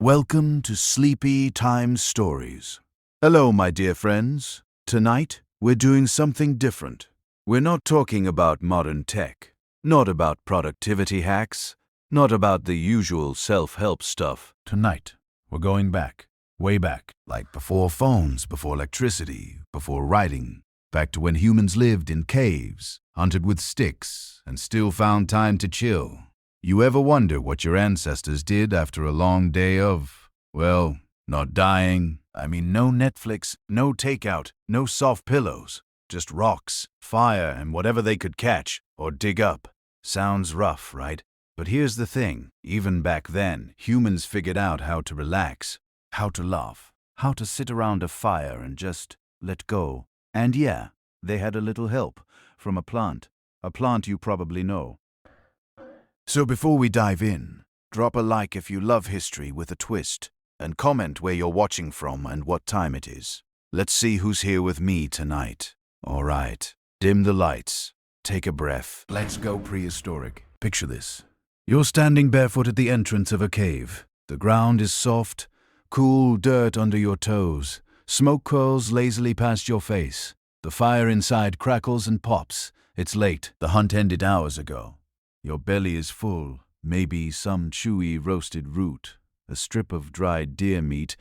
Welcome to Sleepy Time Stories. Hello, my dear friends. Tonight, we're doing something different. We're not talking about modern tech, not about productivity hacks, not about the usual self-help stuff. Tonight, we're going back, way back, like before phones, before electricity, before writing, back to when humans lived in caves, hunted with sticks, and still found time to chill. You ever wonder what your ancestors did after a long day of, well, not dying? I mean, no Netflix, no takeout, no soft pillows, just rocks, fire, and whatever they could catch or dig up. Sounds rough, right? But here's the thing. Even back then, humans figured out how to relax, how to laugh, how to sit around a fire and just let go. And yeah, they had a little help from a plant you probably know. So before we dive in, drop a like if you love history with a twist, and comment where you're watching from and what time it is. Let's see who's here with me tonight. All right, dim the lights, take a breath. Let's go prehistoric. Picture this. You're standing barefoot at the entrance of a cave. The ground is soft, cool dirt under your toes. Smoke curls lazily past your face. The fire inside crackles and pops. It's late. The hunt ended hours ago. Your belly is full, maybe some chewy roasted root, a strip of dried deer meat,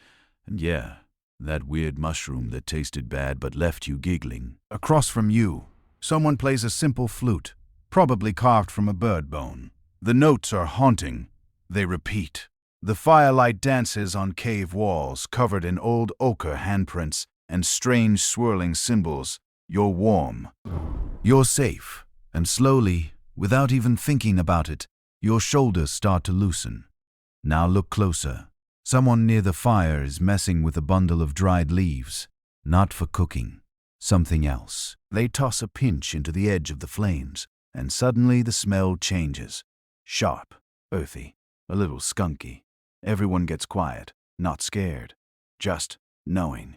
and yeah, that weird mushroom that tasted bad but left you giggling. Across from you, someone plays a simple flute, probably carved from a bird bone. The notes are haunting. They repeat. The firelight dances on cave walls covered in old ochre handprints and strange swirling symbols. You're warm. You're safe. And slowly, without even thinking about it, your shoulders start to loosen. Now look closer. Someone near the fire is messing with a bundle of dried leaves. Not for cooking. Something else. They toss a pinch into the edge of the flames, and suddenly the smell changes. Sharp, earthy, a little skunky. Everyone gets quiet, not scared, just knowing.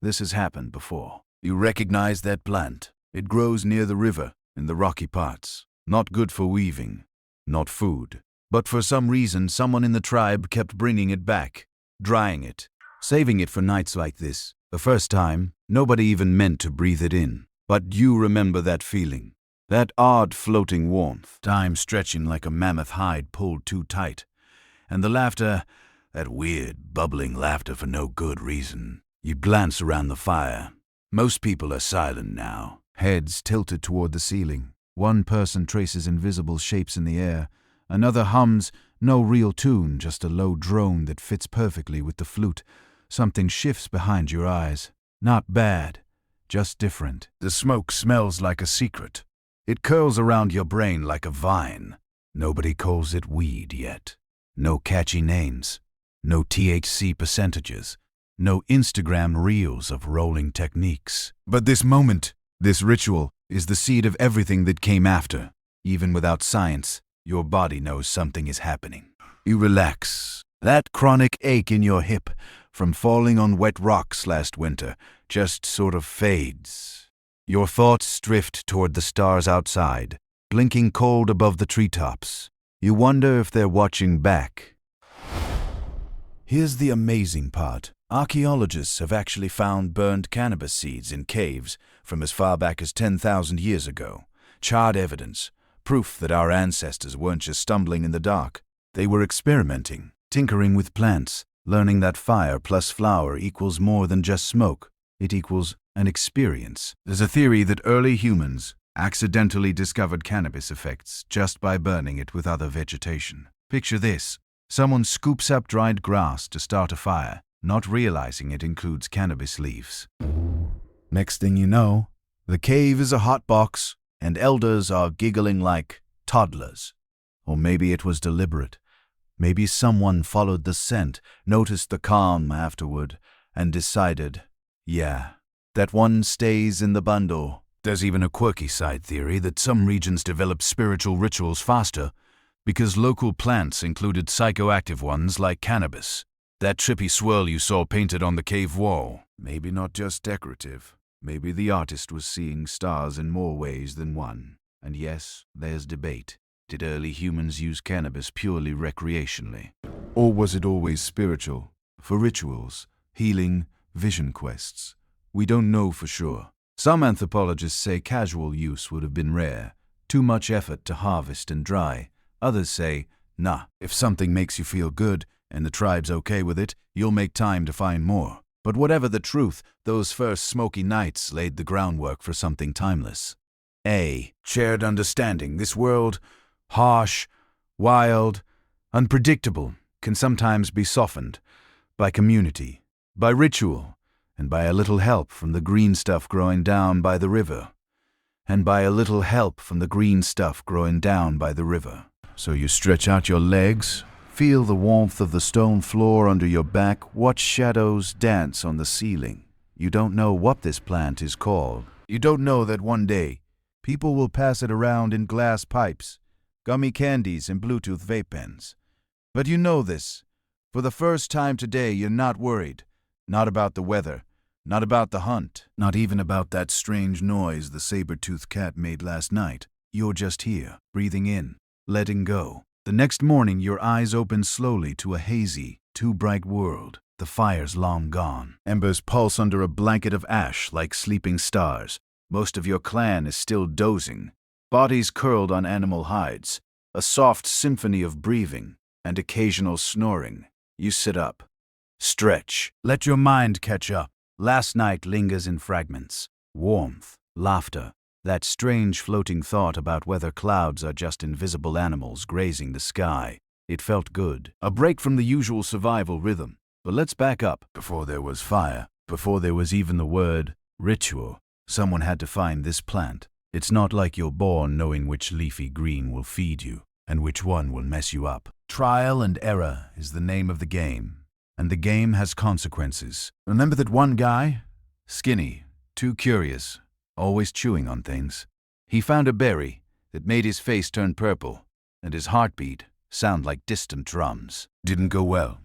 This has happened before. You recognize that plant. It grows near the river, in the rocky parts. Not good for weaving, not food. But for some reason, someone in the tribe kept bringing it back, drying it, saving it for nights like this. The first time, nobody even meant to breathe it in. But you remember that feeling, that odd floating warmth, time stretching like a mammoth hide pulled too tight. And the laughter, that weird, bubbling laughter for no good reason. You glance around the fire. Most people are silent now, heads tilted toward the ceiling. One person traces invisible shapes in the air. Another hums, no real tune, just a low drone that fits perfectly with the flute. Something shifts behind your eyes. Not bad, just different. The smoke smells like a secret. It curls around your brain like a vine. Nobody calls it weed yet. No catchy names. No THC percentages. No Instagram reels of rolling techniques. But this moment, this ritual, is the seed of everything that came after. Even without science, your body knows something is happening. You relax. That chronic ache in your hip from falling on wet rocks last winter just sort of fades. Your thoughts drift toward the stars outside, blinking cold above the treetops. You wonder if they're watching back. Here's the amazing part. Archaeologists have actually found burned cannabis seeds in caves from as far back as 10,000 years ago. Charred evidence, proof that our ancestors weren't just stumbling in the dark. They were experimenting, tinkering with plants, learning that fire plus flour equals more than just smoke. It equals an experience. There's a theory that early humans accidentally discovered cannabis effects just by burning it with other vegetation. Picture this. Someone scoops up dried grass to start a fire, not realizing it includes cannabis leaves. Next thing you know, the cave is a hot box, and elders are giggling like toddlers. Or maybe it was deliberate. Maybe someone followed the scent, noticed the calm afterward, and decided, yeah, that one stays in the bundle. There's even a quirky side theory that some regions develop spiritual rituals faster because local plants included psychoactive ones like cannabis. That trippy swirl you saw painted on the cave wall, maybe not just decorative. Maybe the artist was seeing stars in more ways than one. And yes, there's debate. Did early humans use cannabis purely recreationally? Or was it always spiritual, for rituals, healing, vision quests? We don't know for sure. Some anthropologists say casual use would have been rare, too much effort to harvest and dry. Others say, nah, if something makes you feel good and the tribe's okay with it, you'll make time to find more. But whatever the truth, those first smoky nights laid the groundwork for something timeless. A shared understanding. This world, harsh, wild, unpredictable, can sometimes be softened by community, by ritual, and by a little help from the green stuff growing down by the river. So you stretch out your legs, feel the warmth of the stone floor under your back, watch shadows dance on the ceiling. You don't know what this plant is called. You don't know that one day people will pass it around in glass pipes, gummy candies, and Bluetooth vape pens. But you know this. For the first time today, you're not worried. Not about the weather. Not about the hunt. Not even about that strange noise the saber-toothed cat made last night. You're just here, breathing in, letting go. The next morning, your eyes open slowly to a hazy, too bright world. The fire's long gone. Embers pulse under a blanket of ash like sleeping stars. Most of your clan is still dozing, bodies curled on animal hides, a soft symphony of breathing and occasional snoring. You sit up, stretch, let your mind catch up. Last night lingers in fragments. Warmth, laughter, that strange floating thought about whether clouds are just invisible animals grazing the sky. It felt good. A break from the usual survival rhythm. But let's back up. Before there was fire, before there was even the word ritual, someone had to find this plant. It's not like you're born knowing which leafy green will feed you and which one will mess you up. Trial and error is the name of the game, and the game has consequences. Remember that one guy? Skinny, too curious, always chewing on things. He found a berry that made his face turn purple and his heartbeat sound like distant drums. Didn't go well.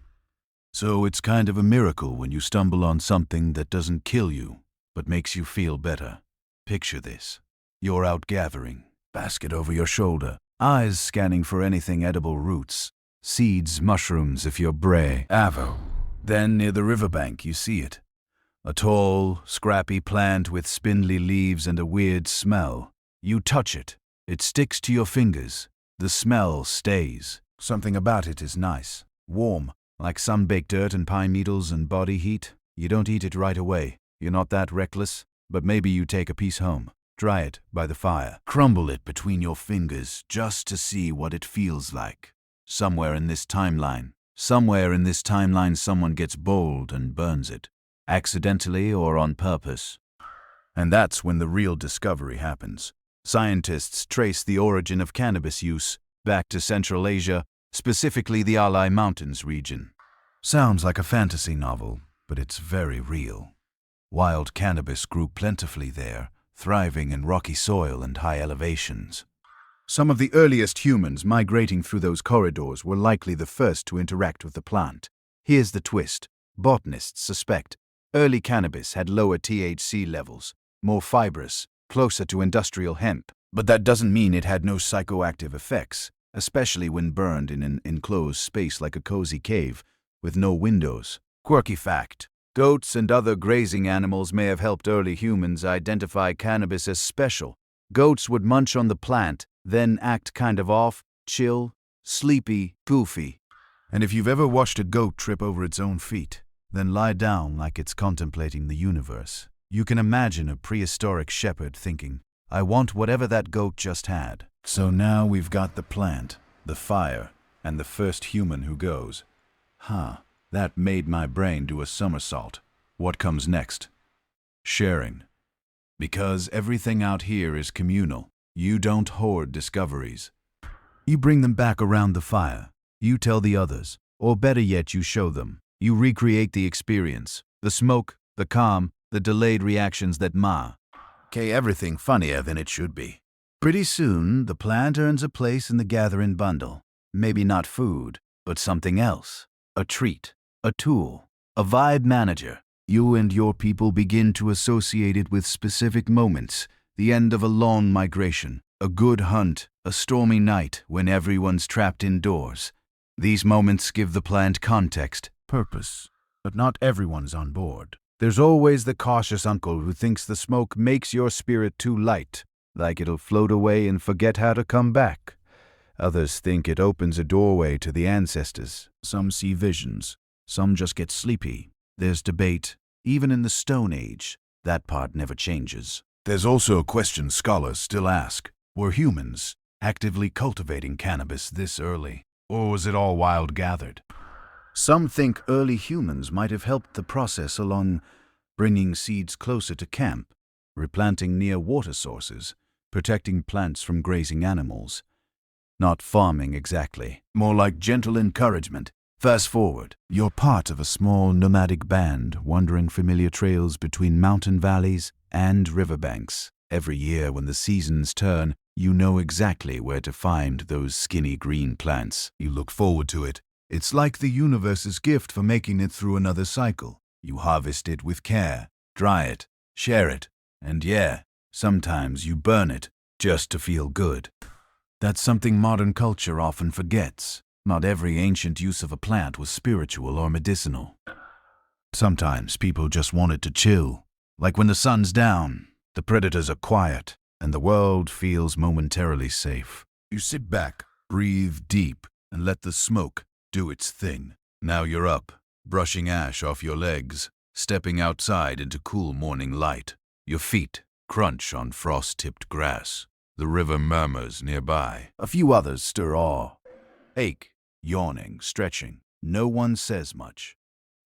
So it's kind of a miracle when you stumble on something that doesn't kill you, but makes you feel better. Picture this. You're out gathering, basket over your shoulder, eyes scanning for anything edible, roots, seeds, mushrooms if you're brave. Avo. Then near the riverbank you see it. A tall, scrappy plant with spindly leaves and a weird smell. You touch it. It sticks to your fingers. The smell stays. Something about it is nice. Warm, like sun-baked dirt and pine needles and body heat. You don't eat it right away. You're not that reckless, but maybe you take a piece home, dry it by the fire, crumble it between your fingers just to see what it feels like. Somewhere in this timeline, someone gets bold and burns it, accidentally or on purpose. And that's when the real discovery happens. Scientists trace the origin of cannabis use back to Central Asia, specifically the Alai Mountains region. Sounds like a fantasy novel, but it's very real. Wild cannabis grew plentifully there, thriving in rocky soil and high elevations. Some of the earliest humans migrating through those corridors were likely the first to interact with the plant. Here's the twist. Botanists suspect early cannabis had lower THC levels, more fibrous, closer to industrial hemp. But that doesn't mean it had no psychoactive effects, especially when burned in an enclosed space like a cozy cave with no windows. Quirky fact. Goats and other grazing animals may have helped early humans identify cannabis as special. Goats would munch on the plant, then act kind of off, chill, sleepy, goofy. And if you've ever watched a goat trip over its own feet, then lie down like it's contemplating the universe, you can imagine a prehistoric shepherd thinking, I want whatever that goat just had. So now we've got the plant, the fire, and the first human who goes, that made my brain do a somersault. What comes next? Sharing. Because everything out here is communal. You don't hoard discoveries. You bring them back around the fire. You tell the others. Or better yet, you show them. You recreate the experience. The smoke, the calm, the delayed reactions that everything funnier than it should be. Pretty soon, the plant earns a place in the gathering bundle. Maybe not food, but something else. A treat. A tool, a vibe manager. You and your people begin to associate it with specific moments, the end of a long migration, a good hunt, a stormy night when everyone's trapped indoors. These moments give the plant context, purpose, but not everyone's on board. There's always the cautious uncle who thinks the smoke makes your spirit too light, like it'll float away and forget how to come back. Others think it opens a doorway to the ancestors. Some see visions, some just get sleepy. There's debate, even in the Stone Age. That part never changes. There's also a question scholars still ask. Were humans actively cultivating cannabis this early, or was it all wild gathered? Some think early humans might have helped the process along, bringing seeds closer to camp, replanting near water sources, protecting plants from grazing animals. Not farming exactly, more like gentle encouragement. Fast forward, you're part of a small nomadic band wandering familiar trails between mountain valleys and riverbanks. Every year when the seasons turn, you know exactly where to find those skinny green plants. You look forward to it. It's like the universe's gift for making it through another cycle. You harvest it with care, dry it, share it, and yeah, sometimes you burn it just to feel good. That's something modern culture often forgets. Not every ancient use of a plant was spiritual or medicinal. Sometimes people just wanted to chill. Like when the sun's down, the predators are quiet, and the world feels momentarily safe. You sit back, breathe deep, and let the smoke do its thing. Now you're up, brushing ash off your legs, stepping outside into cool morning light. Your feet crunch on frost-tipped grass. The river murmurs nearby. A few others stir awe. Ache, yawning, stretching. No one says much.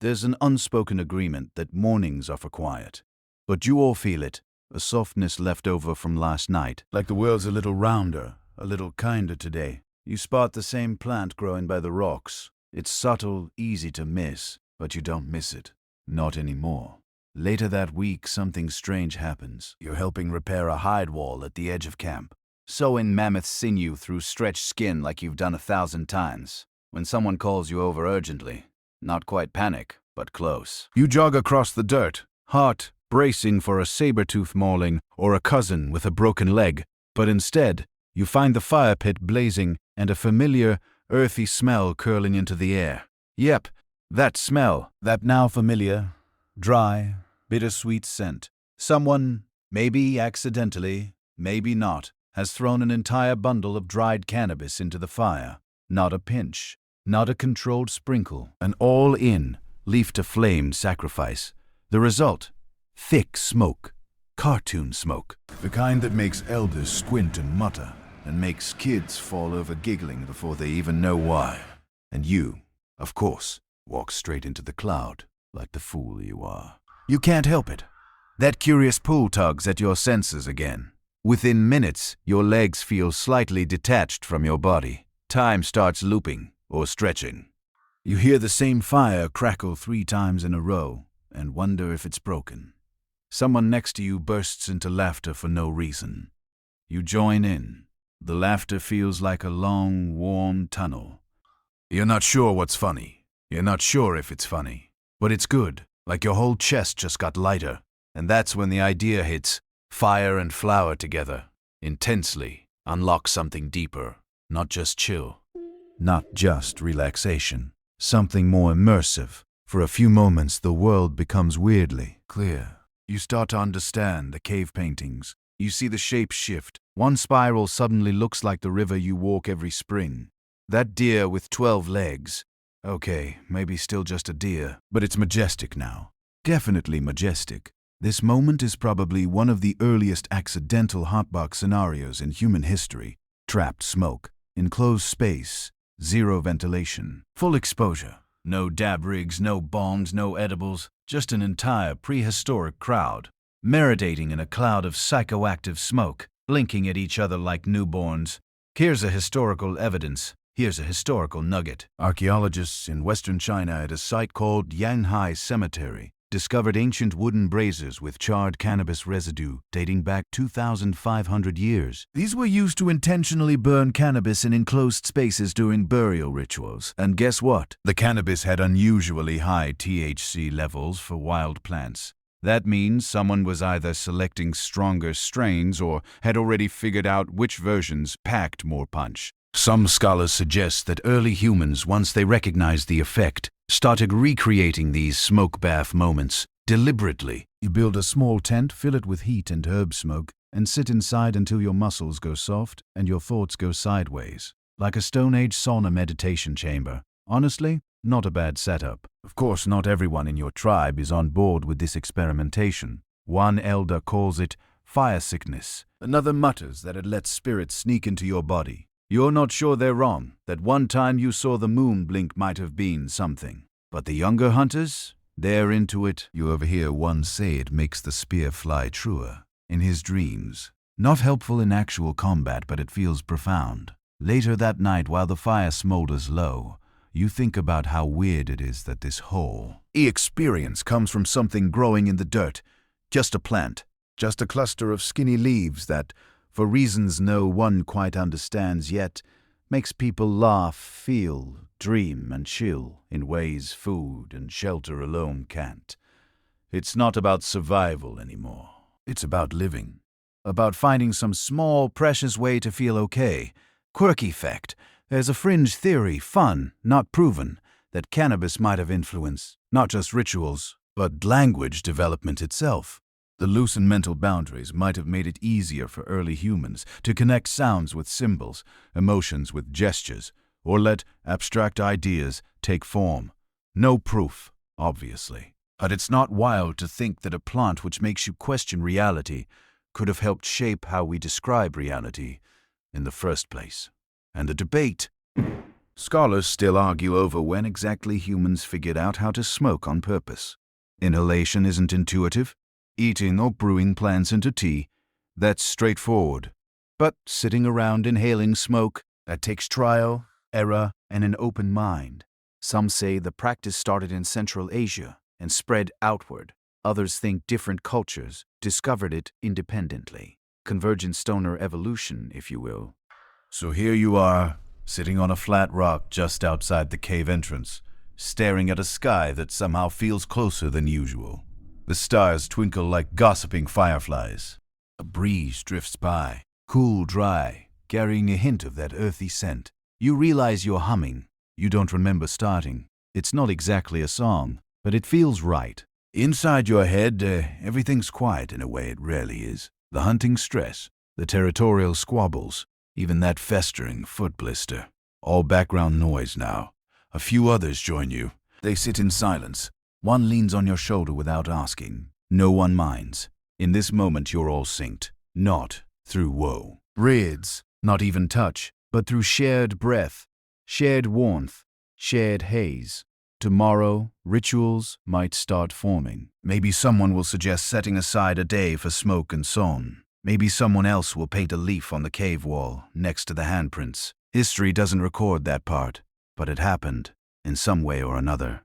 There's an unspoken agreement that mornings are for quiet. But you all feel it, a softness left over from last night. Like the world's a little rounder, a little kinder today. You spot the same plant growing by the rocks. It's subtle, easy to miss, but you don't miss it. Not anymore. Later that week, something strange happens. You're helping repair a hide wall at the edge of camp. Sewing mammoth sinew through stretched skin like you've done 1,000 times. When someone calls you over urgently, not quite panic, but close. You jog across the dirt, heart bracing for a saber-tooth mauling or a cousin with a broken leg, but instead, you find the fire pit blazing and a familiar, earthy smell curling into the air. Yep, that smell, that now familiar, dry, bittersweet scent. Someone, maybe accidentally, maybe not, has thrown an entire bundle of dried cannabis into the fire. Not a pinch, not a controlled sprinkle, an all-in, leaf-to-flame sacrifice. The result? Thick smoke. Cartoon smoke. The kind that makes elders squint and mutter, and makes kids fall over giggling before they even know why. And you, of course, walk straight into the cloud, like the fool you are. You can't help it. That curious pull tugs at your senses again. Within minutes, your legs feel slightly detached from your body. Time starts looping, or stretching. You hear the same fire crackle 3 times in a row, and wonder if it's broken. Someone next to you bursts into laughter for no reason. You join in. The laughter feels like a long, warm tunnel. You're not sure what's funny. You're not sure if it's funny. But it's good, like your whole chest just got lighter. And that's when the idea hits. Fire and flower together. Intensely. Unlock something deeper. Not just chill. Not just relaxation. Something more immersive. For a few moments, the world becomes weirdly clear. You start to understand the cave paintings. You see the shapes shift. One spiral suddenly looks like the river you walk every spring. That deer with 12 legs. Okay, maybe still just a deer, but it's majestic now. Definitely majestic. This moment is probably one of the earliest accidental hotbox scenarios in human history. Trapped smoke, enclosed space, zero ventilation, full exposure. No dab rigs, no bombs, no edibles, just an entire prehistoric crowd, marinating in a cloud of psychoactive smoke, blinking at each other like newborns. Here's a historical evidence. Here's a historical nugget. Archaeologists in western China at a site called Yanhai Cemetery discovered ancient wooden braziers with charred cannabis residue dating back 2,500 years. These were used to intentionally burn cannabis in enclosed spaces during burial rituals. And guess what? The cannabis had unusually high THC levels for wild plants. That means someone was either selecting stronger strains or had already figured out which versions packed more punch. Some scholars suggest that early humans, once they recognized the effect, started recreating these smoke bath moments deliberately. You build a small tent, fill it with heat and herb smoke, and sit inside until your muscles go soft and your thoughts go sideways. Like a Stone Age sauna meditation chamber. Honestly, not a bad setup. Of course, not everyone in your tribe is on board with this experimentation. One elder calls it fire sickness. Another mutters that it lets spirits sneak into your body. You're not sure they're wrong, that one time you saw the moon blink might have been something. But the younger hunters, they're into it. You overhear one say it makes the spear fly truer. In his dreams. Not helpful in actual combat, but it feels profound. Later that night, while the fire smolders low, you think about how weird it is that this whole experience comes from something growing in the dirt. Just a plant. Just a cluster of skinny leaves that, for reasons no one quite understands yet, makes people laugh, feel, dream, and chill in ways food and shelter alone can't. It's not about survival anymore. It's about living. About finding some small, precious way to feel okay. Quirky fact. There's a fringe theory, fun, not proven, that cannabis might have influenced not just rituals, but language development itself. The loosened mental boundaries might have made it easier for early humans to connect sounds with symbols, emotions with gestures, or let abstract ideas take form. No proof, obviously. But it's not wild to think that a plant which makes you question reality could have helped shape how we describe reality in the first place. And the debate. Scholars still argue over when exactly humans figured out how to smoke on purpose. Inhalation isn't intuitive. Eating or brewing plants into tea, that's straightforward. But sitting around inhaling smoke, that takes trial, error, and an open mind. Some say the practice started in Central Asia and spread outward. Others think different cultures discovered it independently. Convergent stoner evolution, if you will. So here you are, sitting on a flat rock just outside the cave entrance, staring at a sky that somehow feels closer than usual. The stars twinkle like gossiping fireflies. A breeze drifts by, cool, dry, carrying a hint of that earthy scent. You realize you're humming. You don't remember starting. It's not exactly a song, but it feels right. Inside your head, everything's quiet in a way it rarely is. The hunting stress, the territorial squabbles, even that festering foot blister. All background noise now. A few others join you. They sit in silence. One leans on your shoulder without asking. No one minds. In this moment you're all synced. Not through woe. Rids, not even touch, but through shared breath, shared warmth, shared haze. Tomorrow, rituals might start forming. Maybe someone will suggest setting aside a day for smoke and song. Maybe someone else will paint a leaf on the cave wall next to the handprints. History doesn't record that part, but it happened in some way or another.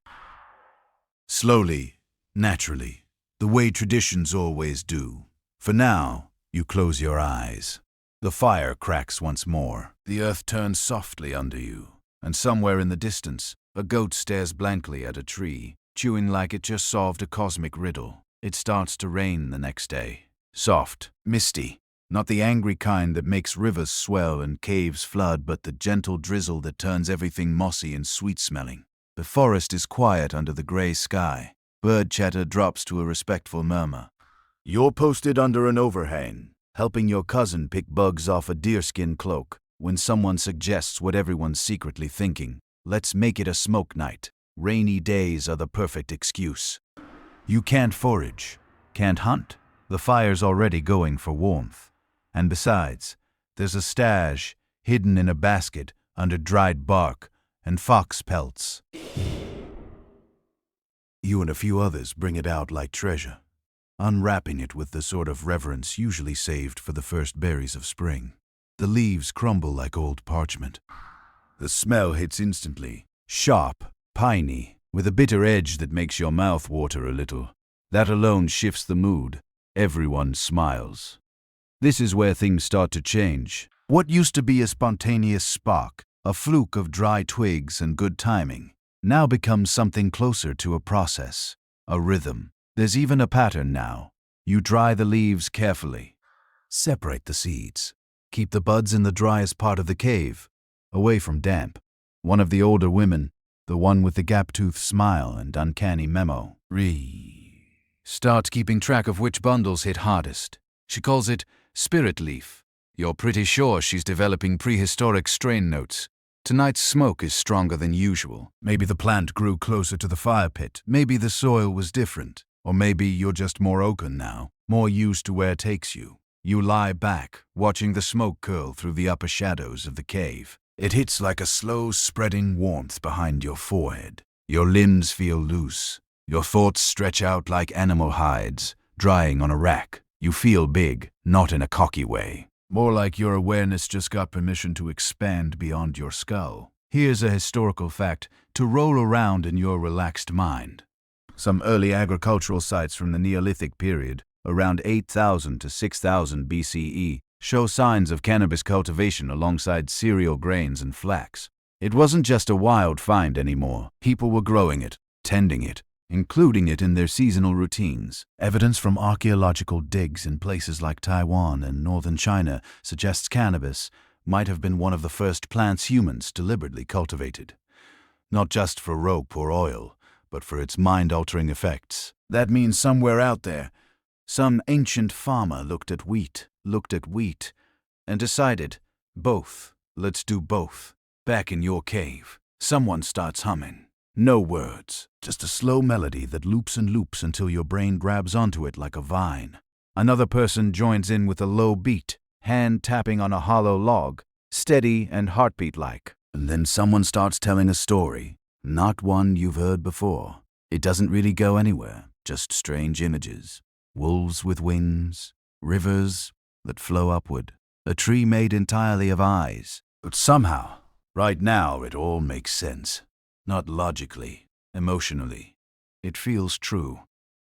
Slowly, naturally, the way traditions always do. For now, you close your eyes. The fire cracks once more. The earth turns softly under you, and somewhere in the distance, a goat stares blankly at a tree, chewing like it just solved a cosmic riddle. It starts to rain the next day. Soft, misty, not the angry kind that makes rivers swell and caves flood, but the gentle drizzle that turns everything mossy and sweet-smelling. The forest is quiet under the gray sky. Bird chatter drops to a respectful murmur. You're posted under an overhang, helping your cousin pick bugs off a deerskin cloak, when someone suggests what everyone's secretly thinking. Let's make it a smoke night. Rainy days are the perfect excuse. You can't forage, can't hunt. The fire's already going for warmth. And besides, there's a stash hidden in a basket under dried bark and fox pelts. You and a few others bring it out like treasure, unwrapping it with the sort of reverence usually saved for the first berries of spring. The leaves crumble like old parchment. The smell hits instantly, sharp, piney, with a bitter edge that makes your mouth water a little. That alone shifts the mood. Everyone smiles. This is where things start to change. What used to be a spontaneous spark, a fluke of dry twigs and good timing, now becomes something closer to a process, a rhythm. There's even a pattern now. You dry the leaves carefully. Separate the seeds. Keep the buds in the driest part of the cave, away from damp. One of the older women, the one with the gap-toothed smile and uncanny memo, starts keeping track of which bundles hit hardest. She calls it spirit leaf. You're pretty sure she's developing prehistoric strain notes. Tonight's smoke is stronger than usual. Maybe the plant grew closer to the fire pit. Maybe the soil was different. Or maybe you're just more open now, more used to where it takes you. You lie back, watching the smoke curl through the upper shadows of the cave. It hits like a slow spreading warmth behind your forehead. Your limbs feel loose. Your thoughts stretch out like animal hides, drying on a rack. You feel big, not in a cocky way. More like your awareness just got permission to expand beyond your skull. Here's a historical fact to roll around in your relaxed mind. Some early agricultural sites from the Neolithic period, around 8,000 to 6,000 BCE, show signs of cannabis cultivation alongside cereal grains and flax. It wasn't just a wild find anymore. People were growing it, tending it, including it in their seasonal routines. Evidence from archaeological digs in places like Taiwan and northern China suggests cannabis might have been one of the first plants humans deliberately cultivated. Not just for rope or oil, but for its mind-altering effects. That means somewhere out there, some ancient farmer looked at wheat, and decided, both, let's do both. Back in your cave, someone starts humming. No words, just a slow melody that loops and loops until your brain grabs onto it like a vine. Another person joins in with a low beat, hand tapping on a hollow log, steady and heartbeat-like. And then someone starts telling a story, not one you've heard before. It doesn't really go anywhere, just strange images. Wolves with wings, rivers that flow upward, a tree made entirely of eyes. But somehow, right now, it all makes sense. Not logically, emotionally. It feels true.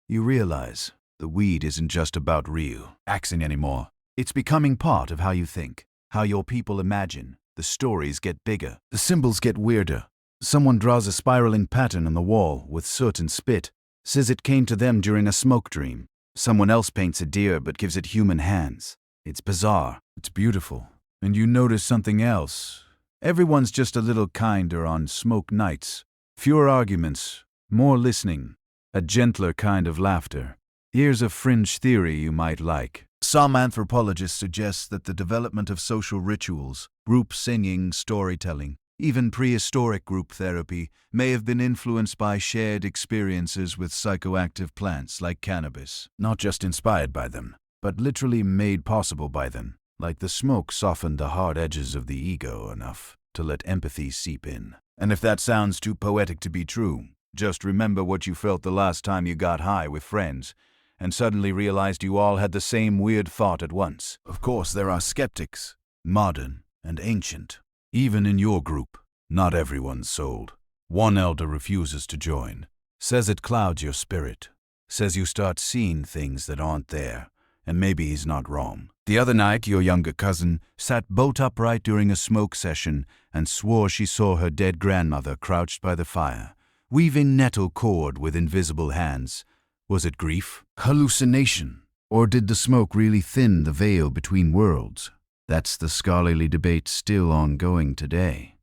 You realize the weed isn't just about real axing anymore. It's becoming part of how you think, how your people imagine. The stories get bigger, the symbols get weirder. Someone draws a spiraling pattern on the wall with soot and spit, says it came to them during a smoke dream. Someone else paints a deer but gives it human hands. It's bizarre. It's beautiful. And you notice something else. Everyone's just a little kinder on smoke nights. Fewer arguments, more listening, a gentler kind of laughter. Here's a fringe theory you might like. Some anthropologists suggest that the development of social rituals, group singing, storytelling, even prehistoric group therapy may have been influenced by shared experiences with psychoactive plants like cannabis. Not just inspired by them, but literally made possible by them. Like the smoke softened the hard edges of the ego enough to let empathy seep in. And if that sounds too poetic to be true, just remember what you felt the last time you got high with friends and suddenly realized you all had the same weird thought at once. Of course, there are skeptics, modern and ancient. Even in your group, not everyone's sold. One elder refuses to join, says it clouds your spirit, says you start seeing things that aren't there, and maybe he's not wrong. The other night, your younger cousin sat bolt upright during a smoke session and swore she saw her dead grandmother crouched by the fire, weaving nettle cord with invisible hands. Was it grief? Hallucination? Or did the smoke really thin the veil between worlds? That's the scholarly debate still ongoing today.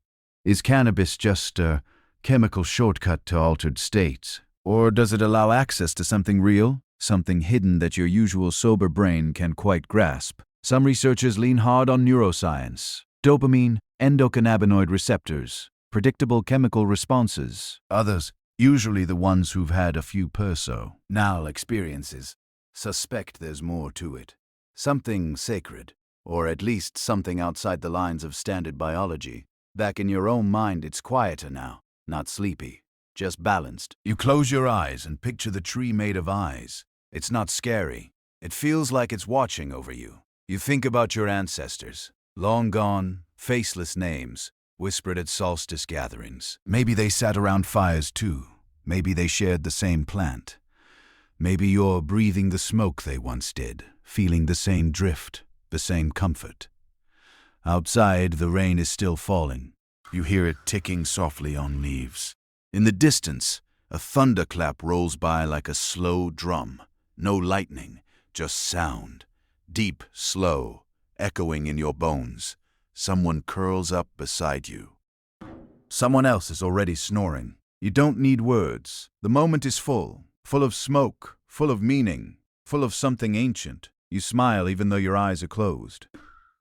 Is cannabis just a chemical shortcut to altered states? Or does it allow access to something real, something hidden that your usual sober brain can't quite grasp? Some researchers lean hard on neuroscience, dopamine, endocannabinoid receptors, predictable chemical responses. Others, usually the ones who've had a few personal experiences, suspect there's more to it. Something sacred. Or at least something outside the lines of standard biology. Back in your own mind, it's quieter now, not sleepy, just balanced. You close your eyes and picture the tree made of eyes. It's not scary. It feels like it's watching over you. You think about your ancestors, long gone, faceless names, whispered at solstice gatherings. Maybe they sat around fires too. Maybe they shared the same plant. Maybe you're breathing the smoke they once did, feeling the same drift. The same comfort. Outside, the rain is still falling. You hear it ticking softly on leaves. In the distance, A thunderclap rolls by like a slow drum. No lightning, just sound. Deep, slow, echoing in your bones. Someone curls up beside you. Someone else is already snoring. You don't need words. The moment is full of smoke, full of meaning, full of something ancient. You smile even though your eyes are closed.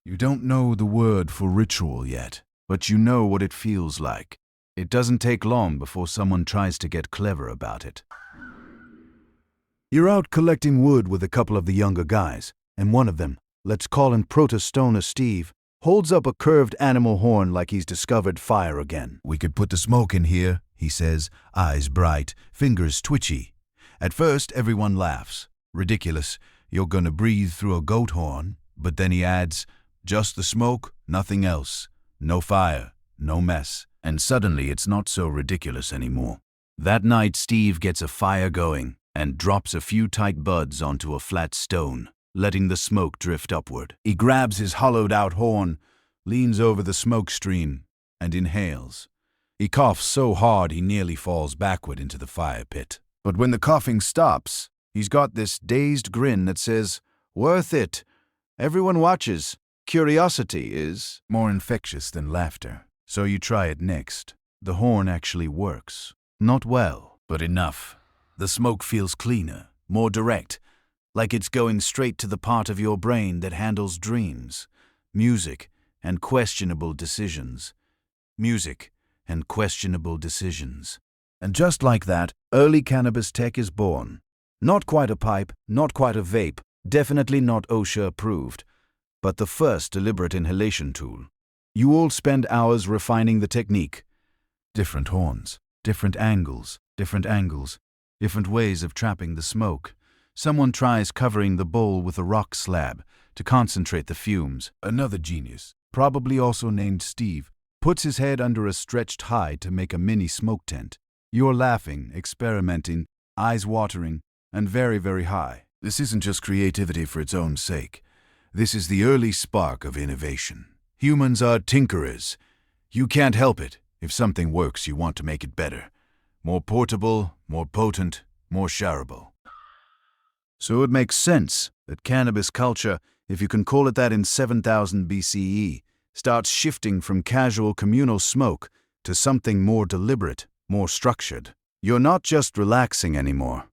You don't know the word for ritual yet, but you know what it feels like. It doesn't take long before someone tries to get clever about it. You're out collecting wood with a couple of the younger guys, and one of them, let's call him Proto-Stoner Steve, holds up a curved animal horn like he's discovered fire again. "We could put the smoke in here," he says, eyes bright, fingers twitchy. At first, everyone laughs. Ridiculous, you're gonna breathe through a goat horn. But then he adds, just the smoke, nothing else. No fire, no mess. And suddenly it's not so ridiculous anymore. That night, Steve gets a fire going and drops a few tight buds onto a flat stone, letting the smoke drift upward. He grabs his hollowed-out horn, leans over the smoke stream, and inhales. He coughs so hard he nearly falls backward into the fire pit. But when the coughing stops, he's got this dazed grin that says, "Worth it. Everyone watches. Curiosity is more infectious than laughter." So you try it next. The horn actually works. Not well, but enough. The smoke feels cleaner, more direct, like it's going straight to the part of your brain that handles dreams, music, and questionable decisions. Music and questionable decisions. And just like that, early cannabis tech is born. Not quite a pipe, not quite a vape, definitely not OSHA approved, but the first deliberate inhalation tool. You all spend hours refining the technique. Different horns, different angles, different ways of trapping the smoke. Someone tries covering the bowl with a rock slab to concentrate the fumes. Another genius, probably also named Steve, puts his head under a stretched hide to make a mini smoke tent. You're laughing, experimenting, eyes watering, and very, very high. This isn't just creativity for its own sake. This is the early spark of innovation. Humans are tinkerers. You can't help it. If something works, you want to make it better. More portable, more potent, more shareable. So it makes sense that cannabis culture, if you can call it that in 7000 BCE, starts shifting from casual communal smoke to something more deliberate, more structured. You're not just relaxing anymore.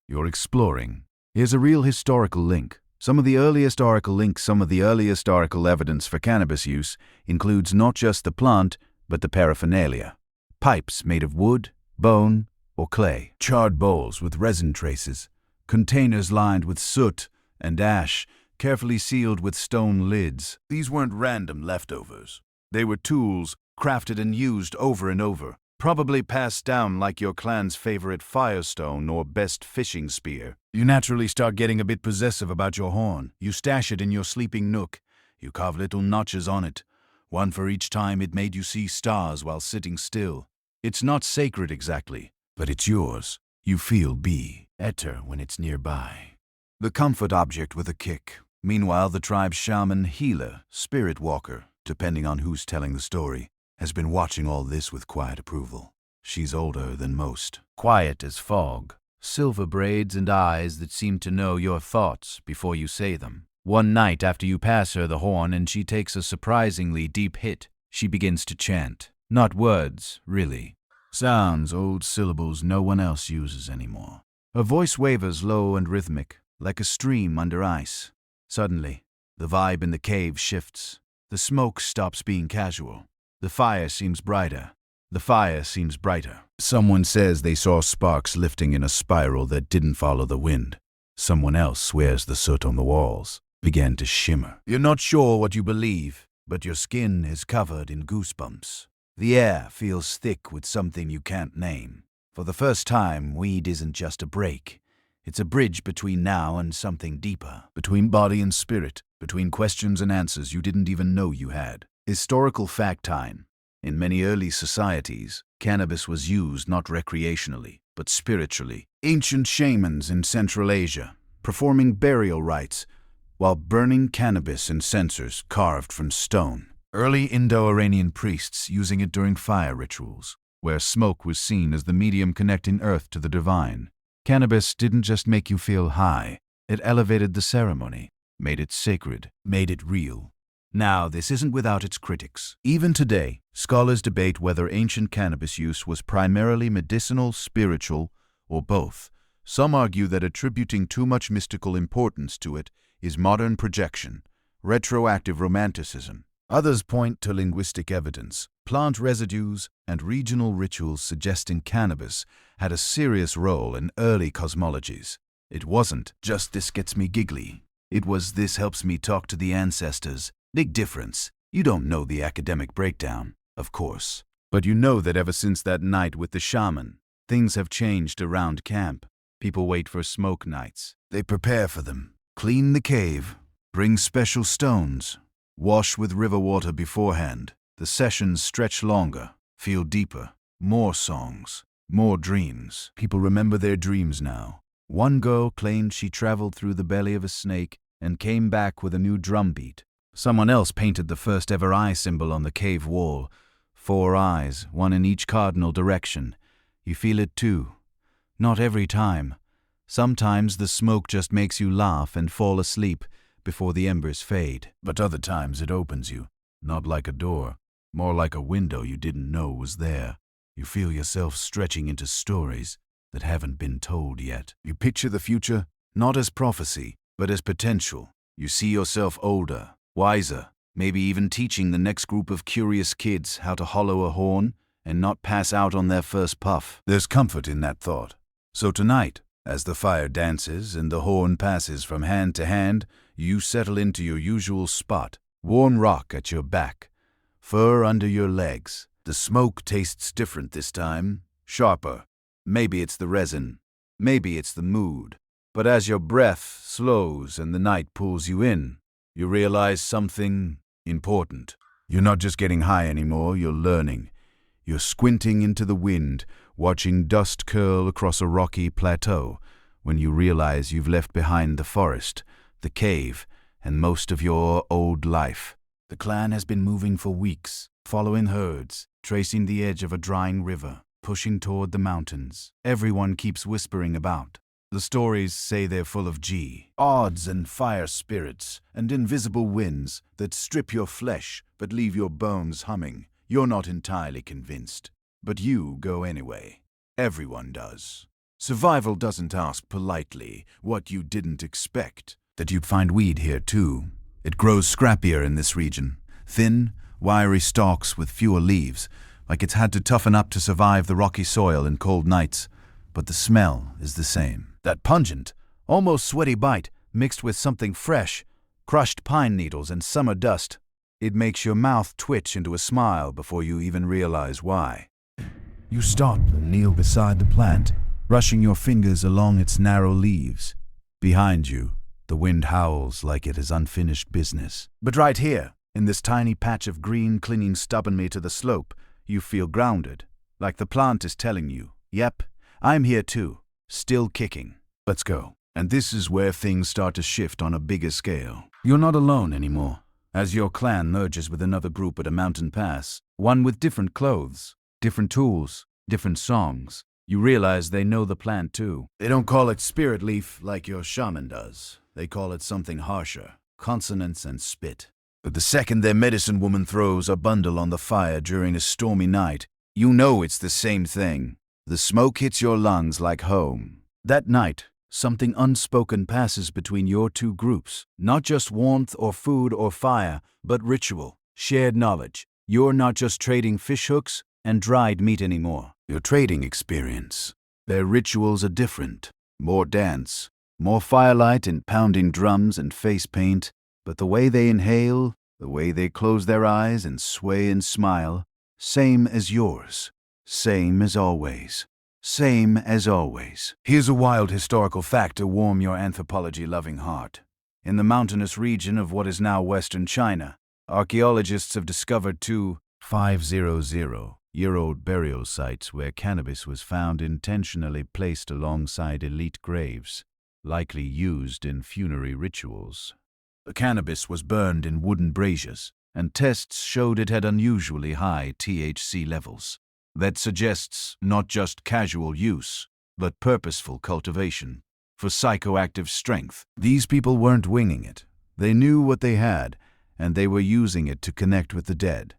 You're exploring. Here's a real historical link. Some of the earliest archaeological evidence for cannabis use includes not just the plant, but the paraphernalia. Pipes made of wood, bone, or clay. Charred bowls with resin traces. Containers lined with soot and ash, carefully sealed with stone lids. These weren't random leftovers. They were tools crafted and used over and over, probably passed down like your clan's favorite firestone or best fishing spear. You naturally start getting a bit possessive about your horn. You stash it in your sleeping nook. You carve little notches on it, one for each time it made you see stars while sitting still. It's not sacred exactly, but it's yours. You feel better when it's nearby. The comfort object with a kick. Meanwhile, the tribe's shaman, healer, spirit walker, depending on who's telling the story, has been watching all this with quiet approval. She's older than most, quiet as fog, silver braids and eyes that seem to know your thoughts before you say them. One night after you pass her the horn and she takes a surprisingly deep hit, she begins to chant. Not words, really. Sounds, old syllables no one else uses anymore. Her voice wavers low and rhythmic, like a stream under ice. Suddenly, the vibe in the cave shifts. The smoke stops being casual. The fire seems brighter. Someone says they saw sparks lifting in a spiral that didn't follow the wind. Someone else swears the soot on the walls began to shimmer. You're not sure what you believe, but your skin is covered in goosebumps. The air feels thick with something you can't name. For the first time, weed isn't just a break. It's a bridge between now and something deeper. Between body and spirit. Between questions and answers you didn't even know you had. Historical fact time. In many early societies, cannabis was used not recreationally, but spiritually. Ancient shamans in Central Asia, performing burial rites, while burning cannabis in censers carved from stone. Early Indo-Iranian priests using it during fire rituals. where smoke was seen as the medium connecting earth to the divine. Cannabis didn't just make you feel high, it elevated the ceremony, made it sacred, made it real. Now, this isn't without its critics. Even today, scholars debate whether ancient cannabis use was primarily medicinal, spiritual, or both. Some argue that attributing too much mystical importance to it is modern projection, retroactive romanticism. Others point to linguistic evidence, plant residues, and regional rituals suggesting cannabis had a serious role in early cosmologies. It wasn't just "this gets me giggly." It was "this helps me talk to the ancestors." Big difference. You don't know the academic breakdown, of course. But you know that ever since that night with the shaman, things have changed around camp. People wait for smoke nights. They prepare for them. Clean the cave. Bring special stones. Wash with river water beforehand. The sessions stretch longer, feel deeper. More songs, more dreams. People remember their dreams now. One girl claimed she traveled through the belly of a snake and came back with a new drum beat. Someone else painted the first ever eye symbol on the cave wall. 4 eyes, one in each cardinal direction. You feel it too. Not every time. Sometimes the smoke just makes you laugh and fall asleep before the embers fade. But other times it opens you. Not like a door, more like a window you didn't know was there. You feel yourself stretching into stories that haven't been told yet. You picture the future not as prophecy, but as potential. You see yourself older, wiser, maybe even teaching the next group of curious kids how to hollow a horn and not pass out on their first puff. There's comfort in that thought. So tonight, as the fire dances and the horn passes from hand to hand, you settle into your usual spot. Warm rock at your back, fur under your legs. The smoke tastes different this time, sharper. Maybe it's the resin, maybe it's the mood. But as your breath slows and the night pulls you in, you realize something important. You're not just getting high anymore, you're learning. You're squinting into the wind, watching dust curl across a rocky plateau, when you realize you've left behind the forest, the cave, and most of your old life. The clan has been moving for weeks, following herds, tracing the edge of a drying river, pushing toward the mountains. Everyone keeps whispering about. The stories say they're full of odds and fire spirits and invisible winds that strip your flesh but leave your bones humming. You're not entirely convinced, but you go anyway. Everyone does. Survival doesn't ask politely what you didn't expect. That you'd find weed here too. It grows scrappier in this region. Thin, wiry stalks with fewer leaves, like it's had to toughen up to survive the rocky soil and cold nights. But the smell is the same. That pungent, almost sweaty bite mixed with something fresh, crushed pine needles and summer dust. It makes your mouth twitch into a smile before you even realize why. You stop and kneel beside the plant, brushing your fingers along its narrow leaves. Behind you, the wind howls like it is unfinished business. But right here, in this tiny patch of green clinging stubbornly to the slope, you feel grounded, like the plant is telling you, "Yep, I'm here too, still kicking. Let's go." And this is where things start to shift on a bigger scale. You're not alone anymore. As your clan merges with another group at a mountain pass, one with different clothes, different tools, different songs, you realize they know the plant too. They don't call it spirit leaf like your shaman does. They call it something harsher, consonants and spit. But the second their medicine woman throws a bundle on the fire during a stormy night, you know it's the same thing. The smoke hits your lungs like home. That night, something unspoken passes between your two groups. Not just warmth or food or fire, but ritual, shared knowledge. You're not just trading fishhooks and dried meat anymore. You're trading experience. Their rituals are different. More dance, more firelight and pounding drums and face paint. But the way they inhale, the way they close their eyes and sway and smile, same as yours. Same as always. Same as always. Here's a wild historical fact to warm your anthropology-loving heart. In the mountainous region of what is now western China, archaeologists have discovered 2 500-year-old burial sites where cannabis was found intentionally placed alongside elite graves, likely used in funerary rituals. The cannabis was burned in wooden braziers, and tests showed it had unusually high THC levels. that suggests not just casual use, but purposeful cultivation for psychoactive strength. These people weren't winging it. They knew what they had, and they were using it to connect with the dead.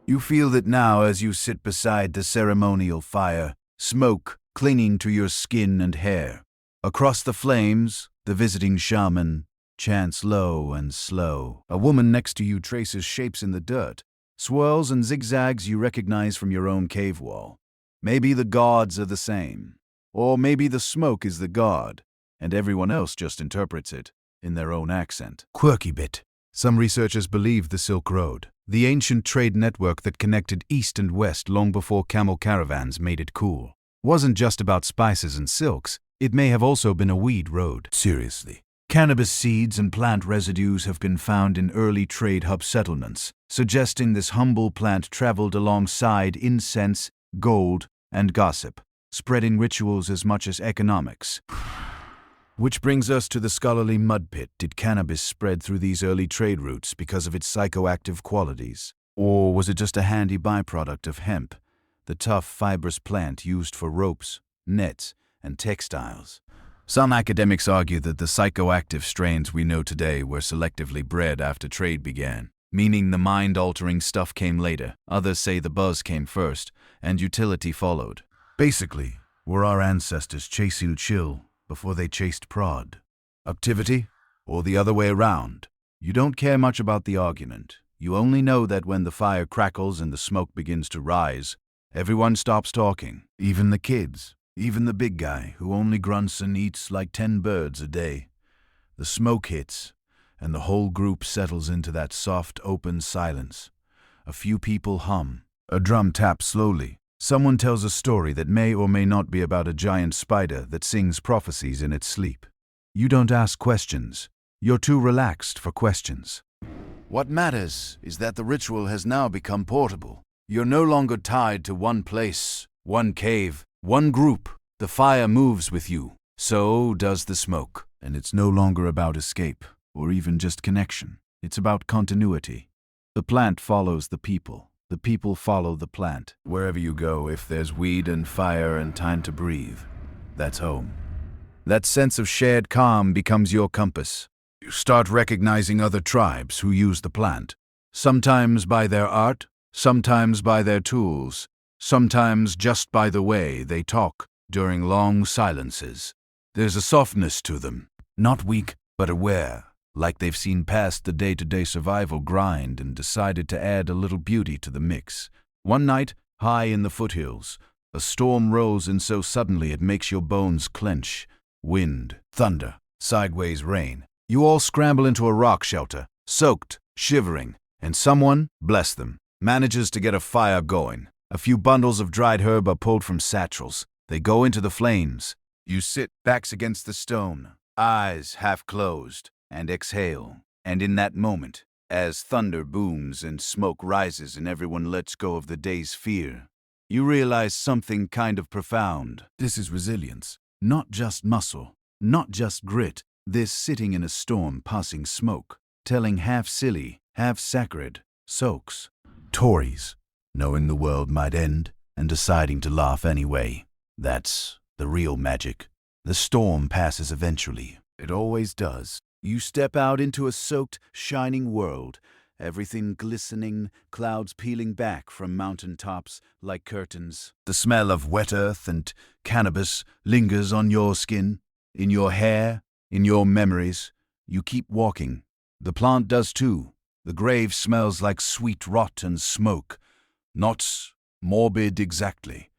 You feel that now as you sit beside the ceremonial fire, smoke clinging to your skin and hair. Across the flames, the visiting shaman chants low and slow. A woman next to you traces shapes in the dirt, swirls and zigzags you recognize from your own cave wall. Maybe the gods are the same. Or maybe the smoke is the god, and everyone else just interprets it in their own accent. Quirky bit. Some researchers believe the Silk Road, the ancient trade network that connected east and west long before camel caravans made it cool, wasn't just about spices and silks. It may have also been a weed road. Seriously. Cannabis seeds and plant residues have been found in early trade hub settlements, suggesting this humble plant traveled alongside incense, gold, and gossip, spreading rituals as much as economics. Which brings us to the scholarly mud pit. Did cannabis spread through these early trade routes because of its psychoactive qualities? Or was it just a handy byproduct of hemp, the tough, fibrous plant used for ropes, nets, and textiles? Some academics argue that the psychoactive strains we know today were selectively bred after trade began, meaning the mind-altering stuff came later. Others say the buzz came first, and utility followed. Basically, were our ancestors chasing chill before they chased prod? Activity? Or the other way around? You don't care much about the argument. You only know that when the fire crackles and the smoke begins to rise, everyone stops talking. Even the kids. Even the big guy who only grunts and eats like 10 birds a day. The smoke hits, and the whole group settles into that soft, open silence. A few people hum. A drum taps slowly. Someone tells a story that may or may not be about a giant spider that sings prophecies in its sleep. You don't ask questions. You're too relaxed for questions. What matters is that the ritual has now become portable. You're no longer tied to one place, one cave, one group. The fire moves with you. So does the smoke. And it's no longer about escape, or even just connection. It's about continuity. The plant follows the people. The people follow the plant. Wherever you go, if there's weed and fire and time to breathe, that's home. That sense of shared calm becomes your compass. You start recognizing other tribes who use the plant, sometimes by their art, sometimes by their tools, sometimes just by the way they talk during long silences. There's a softness to them, not weak, but aware, like they've seen past the day-to-day survival grind and decided to add a little beauty to the mix. One night, high in the foothills, a storm rolls in so suddenly it makes your bones clench. Wind, thunder, sideways rain. You all scramble into a rock shelter, soaked, shivering, and someone, bless them, manages to get a fire going. A few bundles of dried herb are pulled from satchels. They go into the flames. You sit, backs against the stone, eyes half closed, and exhale. And in that moment, as thunder booms and smoke rises and everyone lets go of the day's fear, you realize something kind of profound. This is resilience. Not just muscle, not just grit. This sitting in a storm, passing smoke, telling half silly, half sacred soaks. Tories, knowing the world might end and deciding to laugh anyway. That's the real magic. The storm passes eventually. It always does. You step out into a soaked, shining world, everything glistening, clouds peeling back from mountain tops like curtains. The smell of wet earth and cannabis lingers on your skin, in your hair, in your memories. You keep walking. The plant does too. The grave smells like sweet rot and smoke. Not morbid exactly.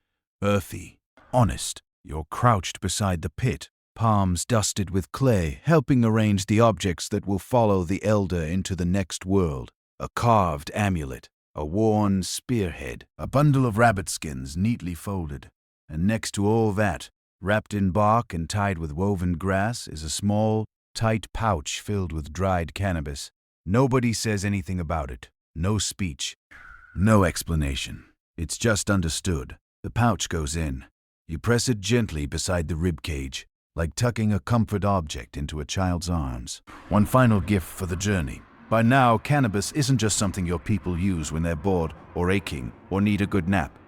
Earthy. Honest. You're crouched beside the pit, palms dusted with clay, helping arrange the objects that will follow the elder into the next world. A carved amulet, a worn spearhead, a bundle of rabbit skins neatly folded. And next to all that, wrapped in bark and tied with woven grass, is a small, tight pouch filled with dried cannabis. Nobody says anything about it. No speech. No explanation. It's just understood. The pouch goes in. You press it gently beside the rib cage, like tucking a comfort object into a child's arms. One final gift for the journey. By now, cannabis isn't just something your people use when they're bored or aching or need a good nap.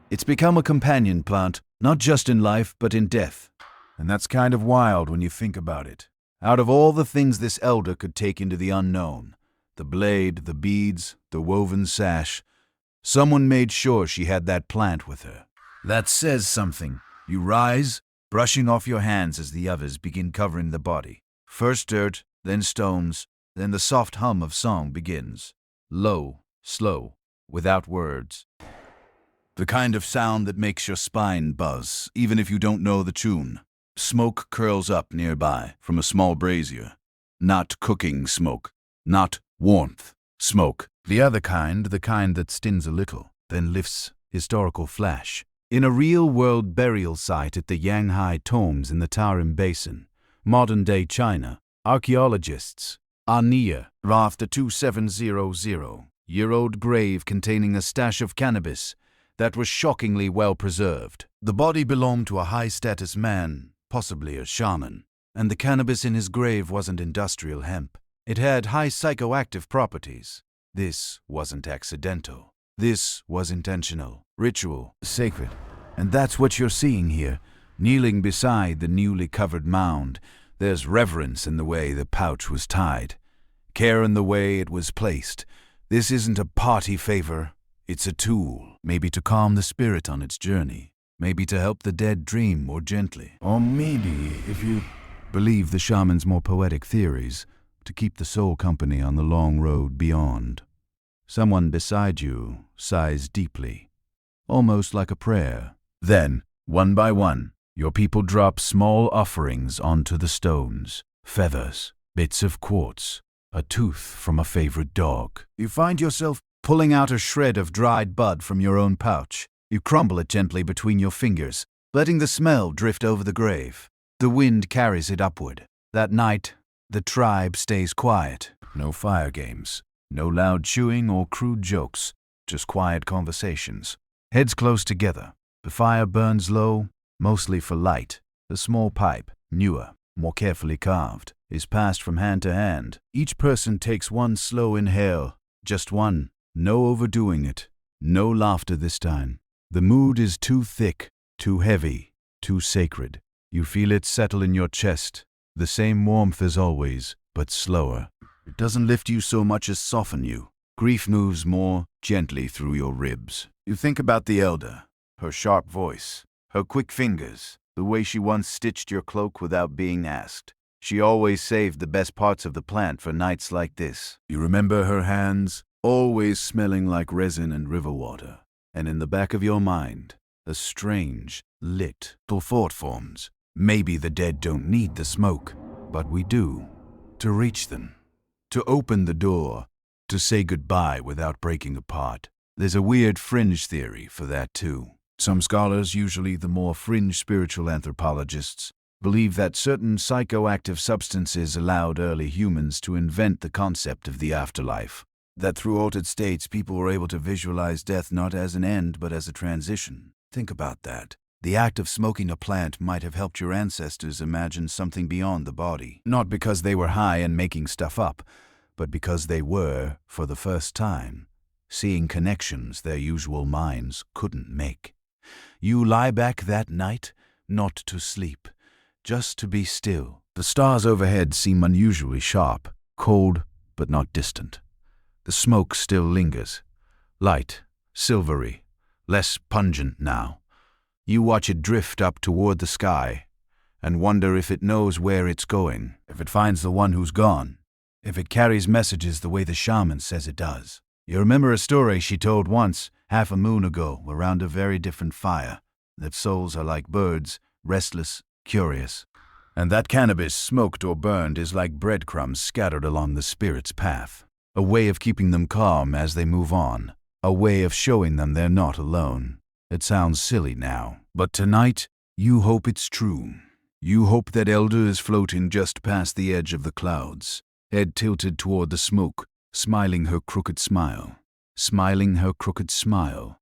It's become a companion plant, not just in life, but in death. And that's kind of wild when you think about it. Out of all the things this elder could take into the unknown, the blade, the beads, the woven sash, someone made sure she had that plant with her. That says something. You rise, brushing off your hands as the others begin covering the body. First dirt, then stones, then the soft hum of song begins. Low, slow, without words. The kind of sound that makes your spine buzz, even if you don't know the tune. Smoke curls up nearby from a small brazier. Not cooking smoke, not warmth smoke. The other kind, the kind that stings a little, then lifts historical flash. In a real-world burial site at the Yanghai Tombs in the Tarim Basin, modern-day China, archaeologists are near after 2700-year-old grave containing a stash of cannabis that was shockingly well preserved. The body belonged to a high-status man, possibly a shaman, and the cannabis in his grave wasn't industrial hemp. It had high psychoactive properties. This wasn't accidental. This was intentional, ritual, sacred. And that's what you're seeing here. Kneeling beside the newly covered mound, there's reverence in the way the pouch was tied, care in the way it was placed. This isn't a party favor. It's a tool, maybe to calm the spirit on its journey, maybe to help the dead dream more gently. Or maybe, if you believe the shaman's more poetic theories, to keep the soul company on the long road beyond. Someone beside you sighs deeply, almost like a prayer. Then, one by one, your people drop small offerings onto the stones. Feathers, bits of quartz, a tooth from a favorite dog. You find yourself pulling out a shred of dried bud from your own pouch. You crumble it gently between your fingers, letting the smell drift over the grave. The wind carries it upward. That night, the tribe stays quiet. No fire games, no loud chewing or crude jokes, just quiet conversations. Heads close together. The fire burns low, mostly for light. The small pipe, newer, more carefully carved, is passed from hand to hand. Each person takes one slow inhale, just one. No overdoing it, no laughter this time. The mood is too thick, too heavy, too sacred. You feel it settle in your chest. The same warmth as always, but slower. It doesn't lift you so much as soften you. Grief moves more gently through your ribs. You think about the elder, her sharp voice, her quick fingers, the way she once stitched your cloak without being asked. She always saved the best parts of the plant for nights like this. You remember her hands, always smelling like resin and river water. And in the back of your mind, a strange, lit thought forms. Maybe the dead don't need the smoke, but we do. To reach them. To open the door. To say goodbye without breaking apart. There's a weird fringe theory for that too. Some scholars, usually the more fringe spiritual anthropologists, believe that certain psychoactive substances allowed early humans to invent the concept of the afterlife. That through altered states people were able to visualize death not as an end but as a transition. Think about that. The act of smoking a plant might have helped your ancestors imagine something beyond the body. Not because they were high and making stuff up, but because they were, for the first time, seeing connections their usual minds couldn't make. You lie back that night, not to sleep, just to be still. The stars overhead seem unusually sharp, cold but not distant. The smoke still lingers, light, silvery, less pungent now. You watch it drift up toward the sky and wonder if it knows where it's going, if it finds the one who's gone, if it carries messages the way the shaman says it does. You remember a story she told once, half a moon ago, around a very different fire, that souls are like birds, restless, curious. And that cannabis, smoked or burned, is like breadcrumbs scattered along the spirit's path. A way of keeping them calm as they move on. A way of showing them they're not alone. It sounds silly now, but tonight, you hope it's true. You hope that elder is floating just past the edge of the clouds, head tilted toward the smoke, smiling her crooked smile. Smiling her crooked smile.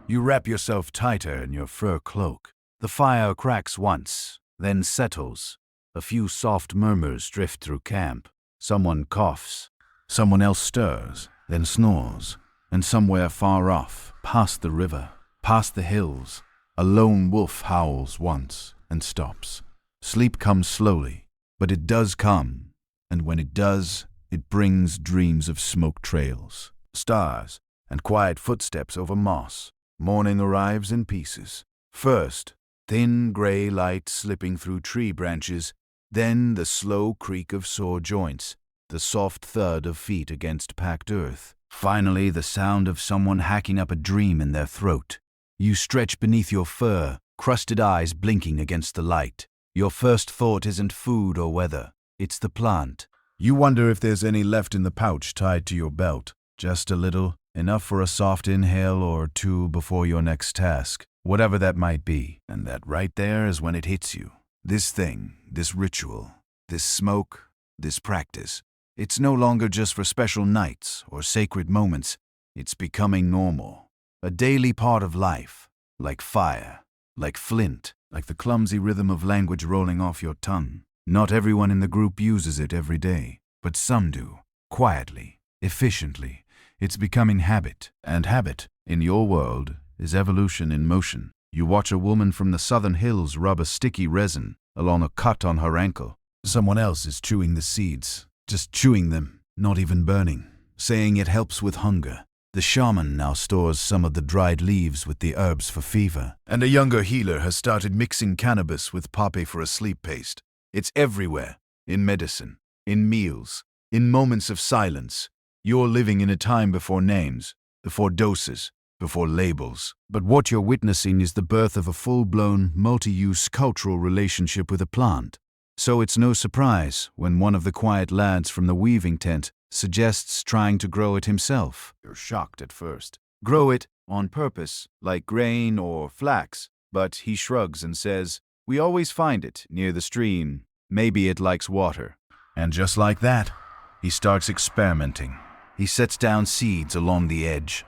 You wrap yourself tighter in your fur cloak. The fire cracks once, then settles. A few soft murmurs drift through camp. Someone coughs. Someone else stirs, then snores. And somewhere far off, past the river, Past the hills, a lone wolf howls once and stops. Sleep comes slowly, but it does come, and when it does, it brings dreams of smoke trails, stars, and quiet footsteps over moss. Morning arrives in pieces. First, thin gray light slipping through tree branches, then the slow creak of sore joints, the soft thud of feet against packed earth. Finally, the sound of someone hacking up a dream in their throat. You stretch beneath your fur, crusted eyes blinking against the light. Your first thought isn't food or weather, it's the plant. You wonder if there's any left in the pouch tied to your belt. Just a little, enough for a soft inhale or two before your next task, whatever that might be. And that right there is when it hits you. This thing, this ritual, this smoke, this practice. It's no longer just for special nights or sacred moments. It's becoming normal. A daily part of life. Like fire, like flint, like the clumsy rhythm of language rolling off your tongue. Not everyone in the group uses it every day, but some do. Quietly, efficiently. It's becoming habit. And habit, in your world, is evolution in motion. You watch a woman from the southern hills rub a sticky resin along a cut on her ankle. Someone else is chewing the seeds. Just chewing them, not even burning, saying it helps with hunger. The shaman now stores some of the dried leaves with the herbs for fever. And a younger healer has started mixing cannabis with poppy for a sleep paste. It's everywhere, in medicine, in meals, in moments of silence. You're living in a time before names, before doses, before labels. But what you're witnessing is the birth of a full-blown, multi-use cultural relationship with a plant. So it's no surprise when one of the quiet lads from the weaving tent suggests trying to grow it himself. You're shocked at first. Grow it on purpose, like grain or flax. But he shrugs and says, "We always find it near the stream. Maybe it likes water." And just like that, he starts experimenting. He sets down seeds along the edge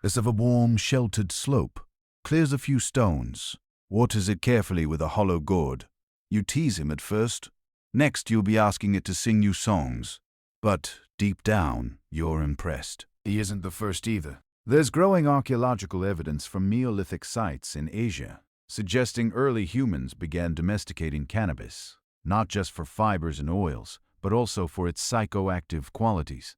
of a warm, sheltered slope, clears a few stones, waters it carefully with a hollow gourd. You tease him at first. Next, you'll be asking it to sing you songs. But deep down, you're impressed. He isn't the first either. There's growing archaeological evidence from Neolithic sites in Asia, suggesting early humans began domesticating cannabis, not just for fibers and oils, but also for its psychoactive qualities.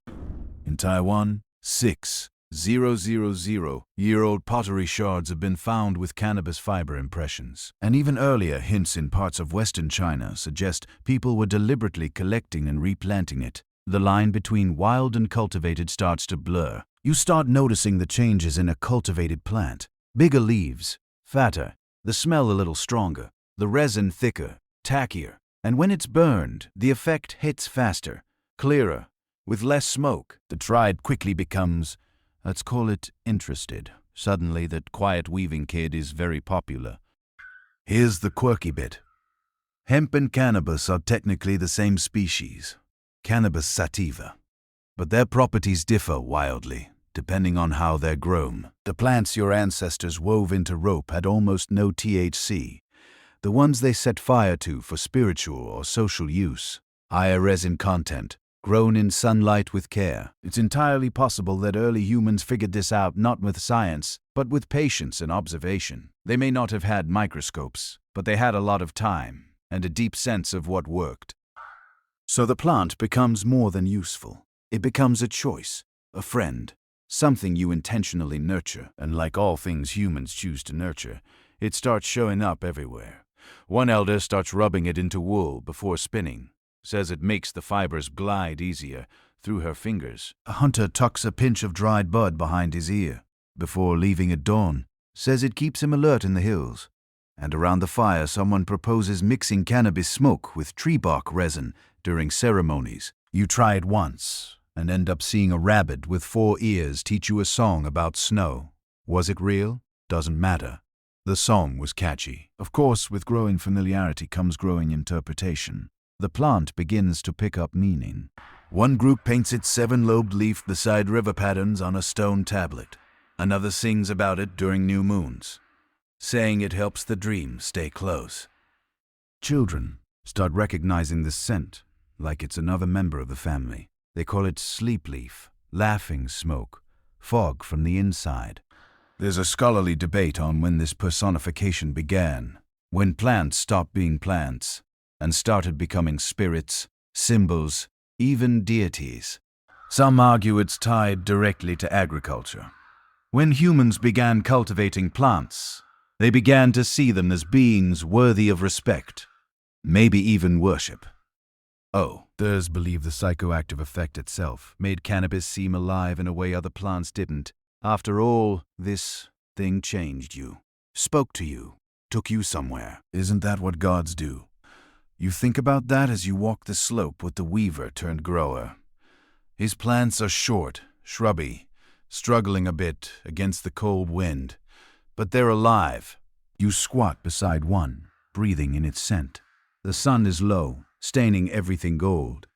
In Taiwan, 6,000-year-old pottery shards have been found with cannabis fiber impressions. And even earlier hints in parts of Western China suggest people were deliberately collecting and replanting it. The line between wild and cultivated starts to blur. You start noticing the changes in a cultivated plant. Bigger leaves, fatter, the smell a little stronger, the resin thicker, tackier. And when it's burned, the effect hits faster, clearer, with less smoke. The tried quickly becomes, let's call it, interested. Suddenly, that quiet weaving kid is very popular. Here's the quirky bit. Hemp and cannabis are technically the same species, Cannabis sativa, but their properties differ wildly, depending on how they're grown. The plants your ancestors wove into rope had almost no THC. The ones they set fire to for spiritual or social use, higher resin content, grown in sunlight with care. It's entirely possible that early humans figured this out not with science, but with patience and observation. They may not have had microscopes, but they had a lot of time and a deep sense of what worked. So the plant becomes more than useful. It becomes a choice, a friend, something you intentionally nurture. And like all things humans choose to nurture, it starts showing up everywhere. One elder starts rubbing it into wool before spinning, says it makes the fibers glide easier through her fingers. A hunter tucks a pinch of dried bud behind his ear before leaving at dawn, says it keeps him alert in the hills. And around the fire, someone proposes mixing cannabis smoke with tree bark resin during ceremonies. You try it once and end up seeing a rabbit with 4 ears teach you a song about snow. Was it real? Doesn't matter. The song was catchy. Of course, with growing familiarity comes growing interpretation. The plant begins to pick up meaning. One group paints its 7-lobed leaf beside river patterns on a stone tablet. Another sings about it during new moons, saying it helps the dream stay close. Children start recognizing the scent like it's another member of the family. They call it sleep leaf, laughing smoke, fog from the inside. There's a scholarly debate on when this personification began, when plants stopped being plants and started becoming spirits, symbols, even deities. Some argue it's tied directly to agriculture. When humans began cultivating plants, they began to see them as beings worthy of respect, maybe even worship. Others believe the psychoactive effect itself made cannabis seem alive in a way other plants didn't. After all, this thing changed you, spoke to you, took you somewhere. Isn't that what gods do? You think about that as you walk the slope with the weaver turned grower. His plants are short, shrubby, struggling a bit against the cold wind, but they're alive. You squat beside one, breathing in its scent. The sun is low, staining everything gold.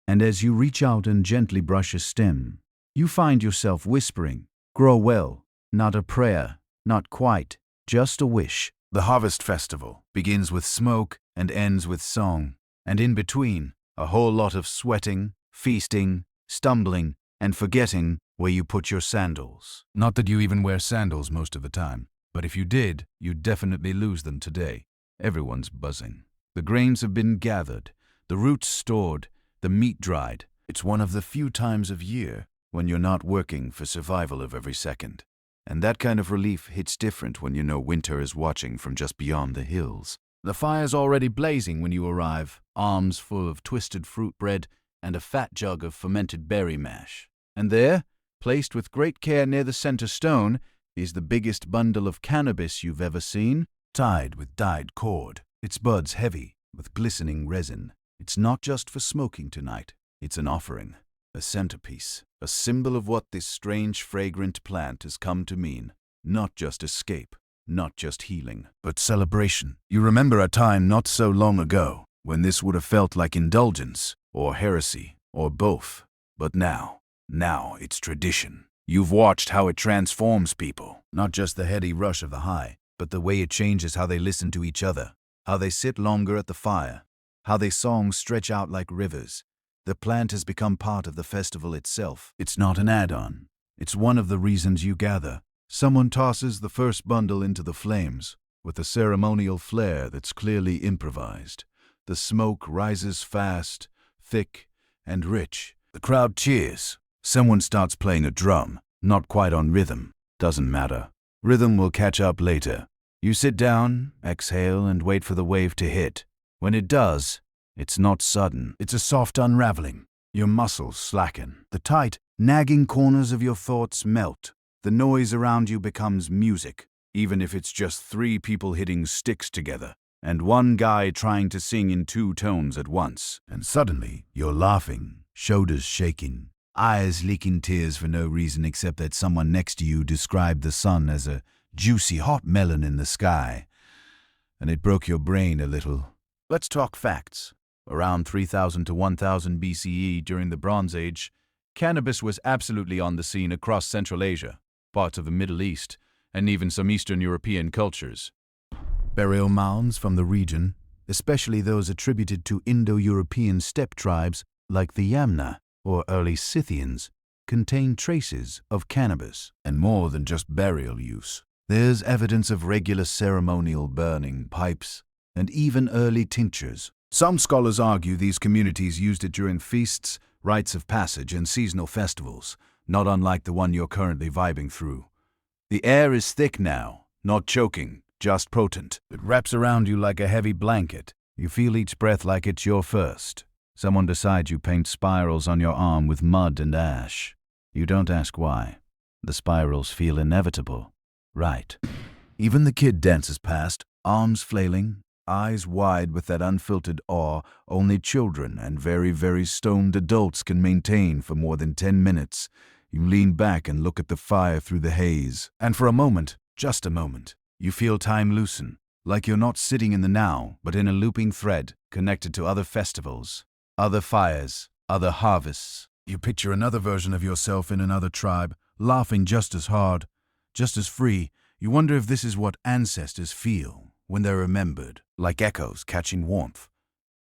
And as you reach out and gently brush a stem, you find yourself whispering, "Grow well," not a prayer, not quite, just a wish. The harvest festival begins with smoke and ends with song, and in between, a whole lot of sweating, feasting, stumbling, and forgetting where you put your sandals. Not that you even wear sandals most of the time, but if you did, you'd definitely lose them today. Everyone's buzzing. The grains have been gathered, the roots stored, the meat dried. It's one of the few times of year when you're not working for survival of every second. And that kind of relief hits different when you know winter is watching from just beyond the hills. The fire's already blazing when you arrive, arms full of twisted fruit bread and a fat jug of fermented berry mash. And there, placed with great care near the center stone, is the biggest bundle of cannabis you've ever seen, tied with dyed cord. Its buds heavy, with glistening resin. It's not just for smoking tonight. It's an offering, a centerpiece, a symbol of what this strange, fragrant plant has come to mean. Not just escape, not just healing, but celebration. You remember a time not so long ago when this would have felt like indulgence, or heresy, or both. But now it's tradition. You've watched how it transforms people. Not just the heady rush of the high, but the way it changes how they listen to each other. How they sit longer at the fire, how their songs stretch out like rivers. The plant has become part of the festival itself. It's not an add-on. It's one of the reasons you gather. Someone tosses the first bundle into the flames, with a ceremonial flair that's clearly improvised. The smoke rises fast, thick, and rich. The crowd cheers. Someone starts playing a drum, not quite on rhythm. Doesn't matter. Rhythm will catch up later. You sit down, exhale, and wait for the wave to hit. When it does, it's not sudden. It's a soft unraveling. Your muscles slacken. The tight, nagging corners of your thoughts melt. The noise around you becomes music, even if it's just 3 people hitting sticks together, and one guy trying to sing in 2 tones at once. And suddenly, you're laughing, shoulders shaking, eyes leaking tears for no reason except that someone next to you described the sun as a juicy hot melon in the sky, and it broke your brain a little. Let's talk facts. Around 3000 to 1000 BCE during the Bronze Age, cannabis was absolutely on the scene across Central Asia, parts of the Middle East, and even some Eastern European cultures. Burial mounds from the region, especially those attributed to Indo-European steppe tribes like the Yamna or early Scythians, contain traces of cannabis, and more than just burial use. There's evidence of regular ceremonial burning, pipes, and even early tinctures. Some scholars argue these communities used it during feasts, rites of passage, and seasonal festivals, not unlike the one you're currently vibing through. The air is thick now, not choking, just potent. It wraps around you like a heavy blanket. You feel each breath like it's your first. Someone beside you paints spirals on your arm with mud and ash. You don't ask why. The spirals feel inevitable. Right. Even the kid dances past, arms flailing, eyes wide with that unfiltered awe only children and very, very stoned adults can maintain for more than 10 minutes. You lean back and look at the fire through the haze. And for a moment, just a moment, you feel time loosen, like you're not sitting in the now, but in a looping thread connected to other festivals, other fires, other harvests. You picture another version of yourself in another tribe, laughing just as hard, just as free. You wonder if this is what ancestors feel when they're remembered, like echoes catching warmth.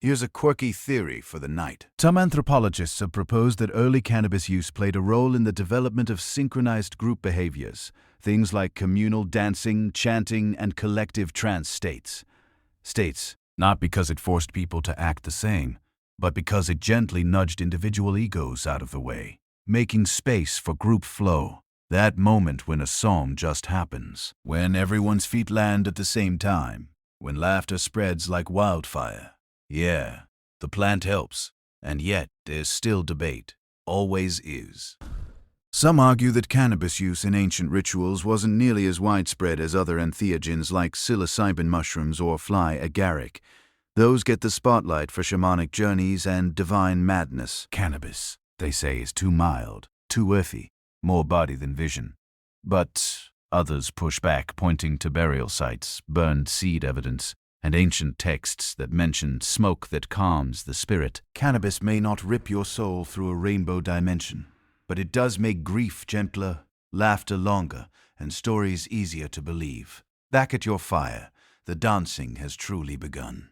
Here's a quirky theory for the night. Some anthropologists have proposed that early cannabis use played a role in the development of synchronized group behaviors, things like communal dancing, chanting, and collective trance states. Not because it forced people to act the same, but because it gently nudged individual egos out of the way, making space for group flow. That moment when a song just happens, when everyone's feet land at the same time, when laughter spreads like wildfire. Yeah, the plant helps, and yet there's still debate. Always is. Some argue that cannabis use in ancient rituals wasn't nearly as widespread as other entheogens like psilocybin mushrooms or fly agaric. Those get the spotlight for shamanic journeys and divine madness. Cannabis, they say, is too mild, too earthy, more body than vision. But others push back, pointing to burial sites, burned seed evidence, and ancient texts that mention smoke that calms the spirit. Cannabis may not rip your soul through a rainbow dimension, but it does make grief gentler, laughter longer, and stories easier to believe. Back at your fire, the dancing has truly begun.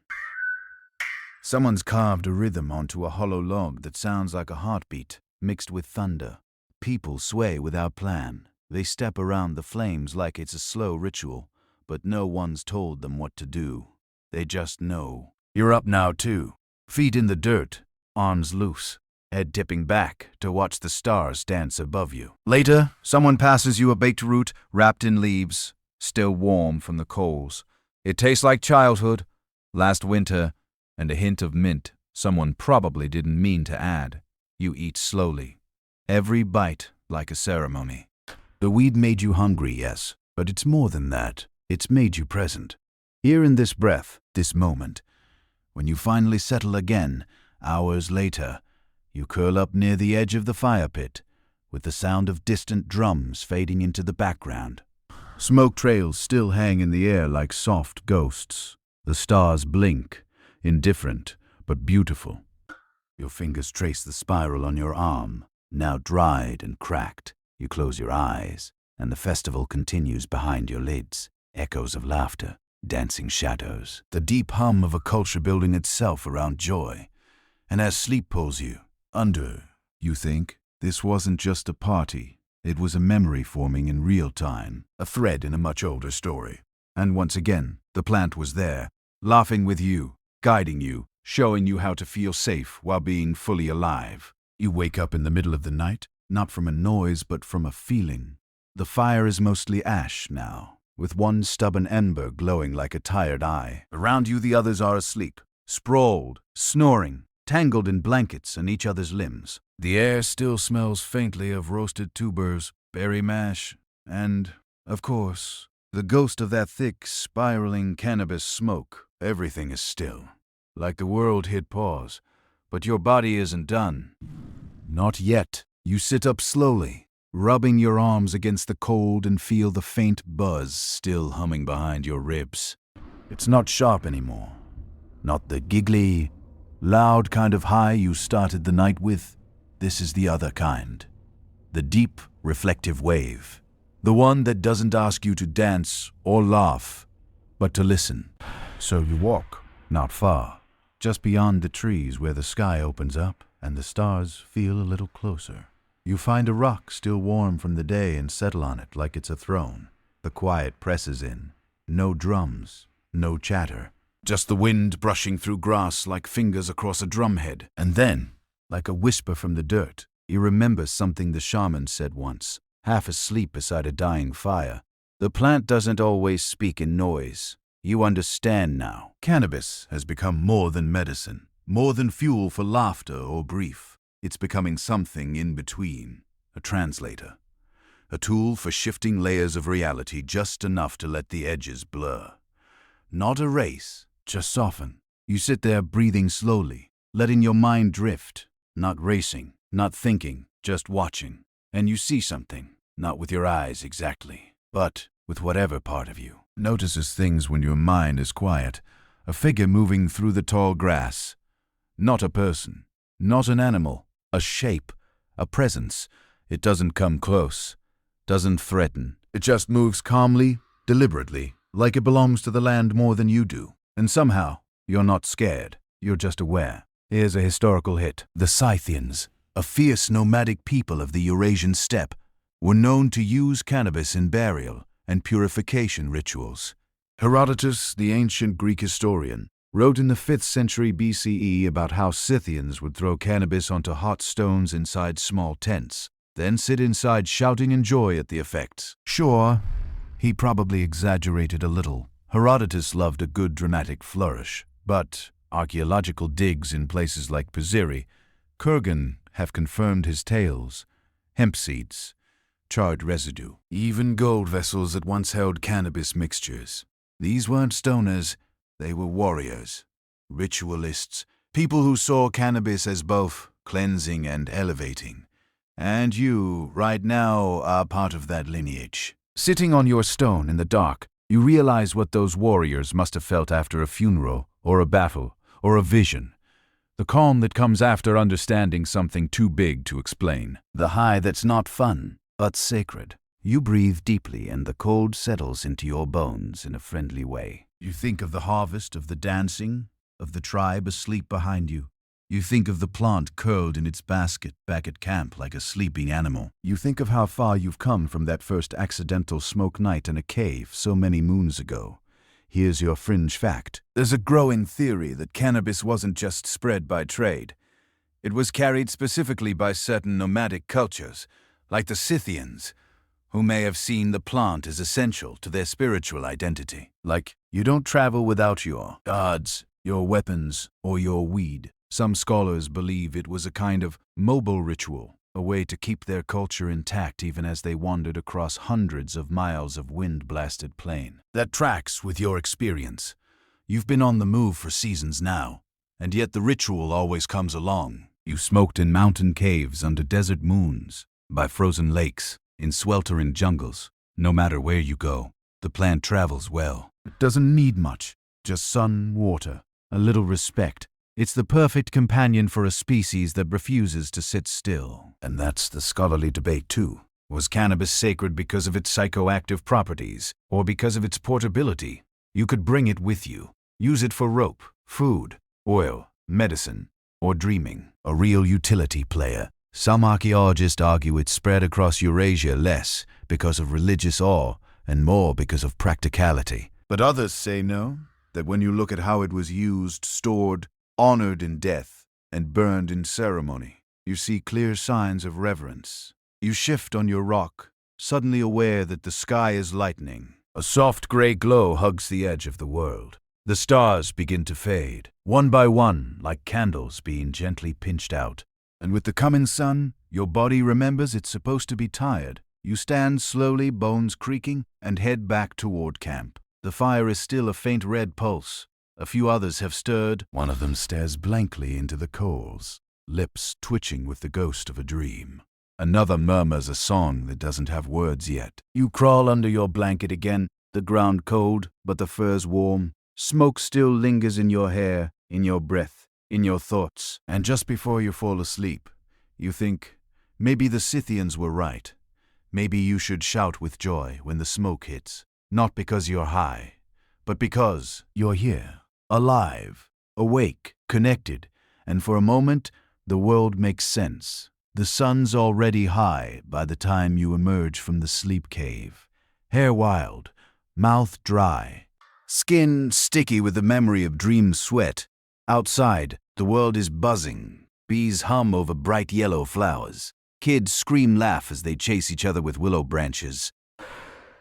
Someone's carved a rhythm onto a hollow log that sounds like a heartbeat, mixed with thunder. People sway without plan. They step around the flames like it's a slow ritual, but no one's told them what to do. They just know. You're up now, too. Feet in the dirt, arms loose, head tipping back to watch the stars dance above you. Later, someone passes you a baked root wrapped in leaves, still warm from the coals. It tastes like childhood, last winter, and a hint of mint someone probably didn't mean to add. You eat slowly, every bite like a ceremony. The weed made you hungry, yes, but it's more than that. It's made you present. Here in this breath, this moment. When you finally settle again, hours later, you curl up near the edge of the fire pit, with the sound of distant drums fading into the background. Smoke trails still hang in the air like soft ghosts. The stars blink, indifferent but beautiful. Your fingers trace the spiral on your arm, now dried and cracked. You close your eyes, and the festival continues behind your lids. Echoes of laughter, dancing shadows, the deep hum of a culture building itself around joy. And as sleep pulls you under, you think, this wasn't just a party. It was a memory forming in real time, a thread in a much older story. And once again, the plant was there, laughing with you, guiding you, showing you how to feel safe while being fully alive. You wake up in the middle of the night, not from a noise but from a feeling. The fire is mostly ash now, with one stubborn ember glowing like a tired eye. Around you the others are asleep, sprawled, snoring, tangled in blankets and each other's limbs. The air still smells faintly of roasted tubers, berry mash, and, of course, the ghost of that thick, spiraling cannabis smoke. Everything is still, like the world hit pause, but your body isn't done. Not yet. You sit up slowly, rubbing your arms against the cold and feel the faint buzz still humming behind your ribs. It's not sharp anymore. Not the giggly, loud kind of high you started the night with. This is the other kind. The deep, reflective wave. The one that doesn't ask you to dance or laugh, but to listen. So you walk, not far, just beyond the trees where the sky opens up and the stars feel a little closer. You find a rock still warm from the day and settle on it like it's a throne. The quiet presses in. No drums, no chatter. Just the wind brushing through grass like fingers across a drumhead. And then, like a whisper from the dirt, you remember something the shaman said once, half asleep beside a dying fire. The plant doesn't always speak in noise. You understand now. Cannabis has become more than medicine, more than fuel for laughter or grief. It's becoming something in between, a translator, a tool for shifting layers of reality just enough to let the edges blur. Not erase, just soften. You sit there breathing slowly, letting your mind drift, not racing, not thinking, just watching. And you see something, not with your eyes exactly, but with whatever part of you notices things when your mind is quiet. A figure moving through the tall grass. Not a person, not an animal. A shape, a presence. It doesn't come close, doesn't threaten. It just moves calmly, deliberately, like it belongs to the land more than you do. And somehow, you're not scared. You're just aware. Here's a historical hit. The Scythians, a fierce nomadic people of the Eurasian steppe, were known to use cannabis in burial and purification rituals. Herodotus, the ancient Greek historian, wrote in the 5th century BCE about how Scythians would throw cannabis onto hot stones inside small tents, then sit inside shouting in joy at the effects. Sure, he probably exaggerated a little. Herodotus loved a good dramatic flourish, but archaeological digs in places like Piziri, Kurgan have confirmed his tales. Hemp seeds, charred residue, even gold vessels that once held cannabis mixtures. These weren't stoners, they were warriors, ritualists, people who saw cannabis as both cleansing and elevating. And you, right now, are part of that lineage. Sitting on your stone in the dark, you realize what those warriors must have felt after a funeral, or a battle, or a vision. The calm that comes after understanding something too big to explain. The high that's not fun, but sacred. You breathe deeply and the cold settles into your bones in a friendly way. You think of the harvest, of the dancing, of the tribe asleep behind you. You think of the plant curled in its basket back at camp like a sleeping animal. You think of how far you've come from that first accidental smoke night in a cave so many moons ago. Here's your fringe fact. There's a growing theory that cannabis wasn't just spread by trade. It was carried specifically by certain nomadic cultures, like the Scythians, who may have seen the plant as essential to their spiritual identity. Like, you don't travel without your gods, your weapons, or your weed. Some scholars believe it was a kind of mobile ritual, a way to keep their culture intact even as they wandered across hundreds of miles of wind-blasted plain. That tracks with your experience. You've been on the move for seasons now, and yet the ritual always comes along. You smoked in mountain caves under desert moons, by frozen lakes, in sweltering jungles. No matter where you go, the plant travels well. It doesn't need much, just sun, water, a little respect. It's the perfect companion for a species that refuses to sit still. And that's the scholarly debate too. Was cannabis sacred because of its psychoactive properties, or because of its portability? You could bring it with you. Use it for rope, food, oil, medicine, or dreaming. A real utility player. Some archaeologists argue it spread across Eurasia less because of religious awe and more because of practicality. But others say no, that when you look at how it was used, stored, honored in death, and burned in ceremony, you see clear signs of reverence. You shift on your rock, suddenly aware that the sky is lightening. A soft gray glow hugs the edge of the world. The stars begin to fade, one by one, like candles being gently pinched out. And with the coming sun, your body remembers it's supposed to be tired. You stand slowly, bones creaking, and head back toward camp. The fire is still a faint red pulse. A few others have stirred. One of them stares blankly into the coals, lips twitching with the ghost of a dream. Another murmurs a song that doesn't have words yet. You crawl under your blanket again, the ground cold, but the furs warm. Smoke still lingers in your hair, in your breath, in your thoughts. And just before you fall asleep, you think, maybe the Scythians were right. Maybe you should shout with joy when the smoke hits. Not because you're high, but because you're here. Alive, awake, connected, and for a moment, the world makes sense. The sun's already high by the time you emerge from the sleep cave. Hair wild, mouth dry, skin sticky with the memory of dream sweat. Outside, the world is buzzing. Bees hum over bright yellow flowers. Kids scream-laugh as they chase each other with willow branches.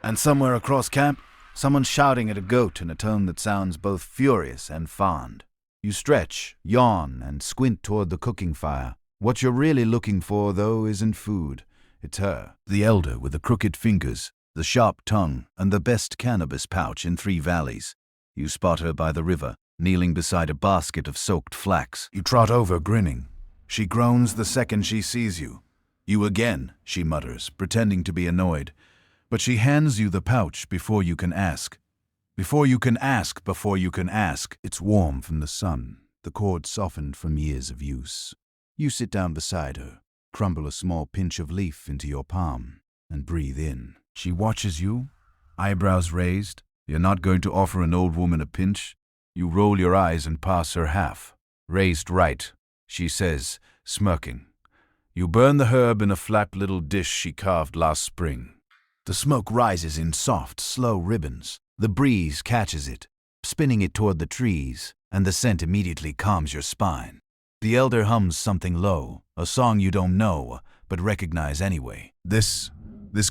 And somewhere across camp, someone's shouting at a goat in a tone that sounds both furious and fond. You stretch, yawn, and squint toward the cooking fire. What you're really looking for, though, isn't food. It's her, the elder with the crooked fingers, the sharp tongue, and the best cannabis pouch in 3 valleys. You spot her by the river, kneeling beside a basket of soaked flax. You trot over, grinning. She groans the second she sees you. You again, she mutters, pretending to be annoyed. But she hands you the pouch before you can ask. Before you can ask. It's warm from the sun, the cord softened from years of use. You sit down beside her, crumble a small pinch of leaf into your palm, and breathe in. She watches you, eyebrows raised. You're not going to offer an old woman a pinch. You roll your eyes and pass her half. Raised right, she says, smirking. You burn the herb in a flat little dish she carved last spring. The smoke rises in soft, slow ribbons. The breeze catches it, spinning it toward the trees, and the scent immediately calms your spine. The elder hums something low, a song you don't know, but recognize anyway. This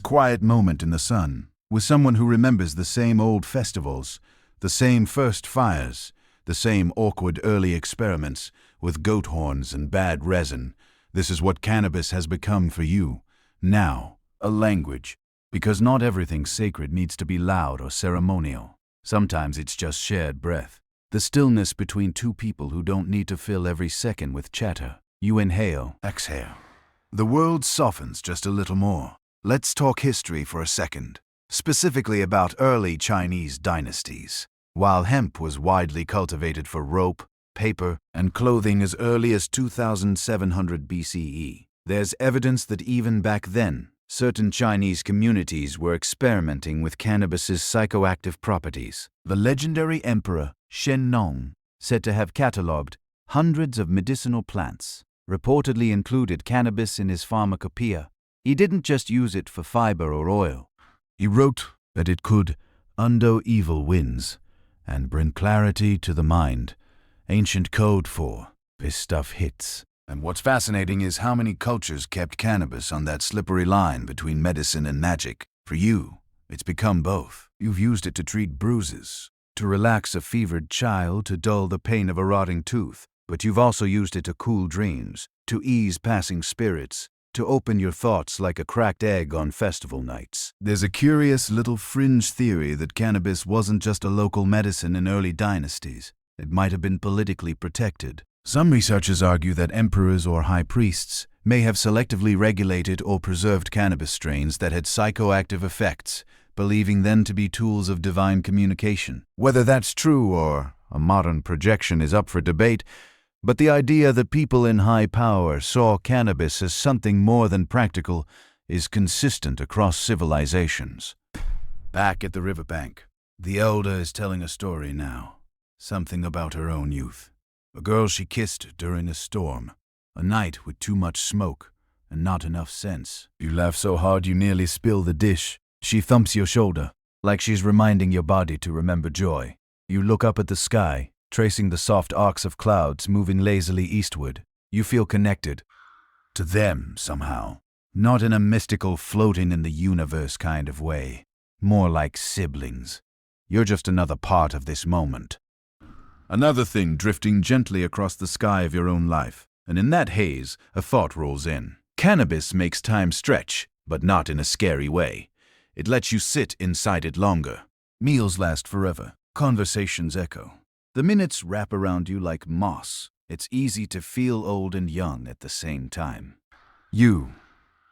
quiet moment in the sun, with someone who remembers the same old festivals, the same first fires, the same awkward early experiments with goat horns and bad resin. This is what cannabis has become for you. Now, a language. Because not everything sacred needs to be loud or ceremonial. Sometimes it's just shared breath. The stillness between two people who don't need to fill every second with chatter. You inhale, exhale. The world softens just a little more. Let's talk history for a second. Specifically about early Chinese dynasties. While hemp was widely cultivated for rope, paper, and clothing as early as 2700 BCE, there's evidence that even back then, certain Chinese communities were experimenting with cannabis's psychoactive properties. The legendary emperor Shen Nong, said to have catalogued hundreds of medicinal plants, reportedly included cannabis in his pharmacopoeia. He didn't just use it for fiber or oil. He wrote that it could undo evil winds and bring clarity to the mind. Ancient code for this stuff hits. And what's fascinating is how many cultures kept cannabis on that slippery line between medicine and magic. For you, it's become both. You've used it to treat bruises, to relax a fevered child, to dull the pain of a rotting tooth. But you've also used it to cool dreams, to ease passing spirits, to open your thoughts like a cracked egg on festival nights. There's a curious little fringe theory that cannabis wasn't just a local medicine in early dynasties. It might have been politically protected. Some researchers argue that emperors or high priests may have selectively regulated or preserved cannabis strains that had psychoactive effects, believing them to be tools of divine communication. Whether that's true or a modern projection is up for debate, but the idea that people in high power saw cannabis as something more than practical is consistent across civilizations. Back at the riverbank, the elder is telling a story now, something about her own youth. A girl she kissed during a storm, a night with too much smoke and not enough sense. You laugh so hard you nearly spill the dish. She thumps your shoulder, like she's reminding your body to remember joy. You look up at the sky, tracing the soft arcs of clouds moving lazily eastward. You feel connected to them somehow, not in a mystical floating in the universe kind of way, more like siblings. You're just another part of this moment. Another thing drifting gently across the sky of your own life, and in that haze, a thought rolls in. Cannabis makes time stretch, but not in a scary way. It lets you sit inside it longer. Meals last forever. Conversations echo. The minutes wrap around you like moss. It's easy to feel old and young at the same time. You,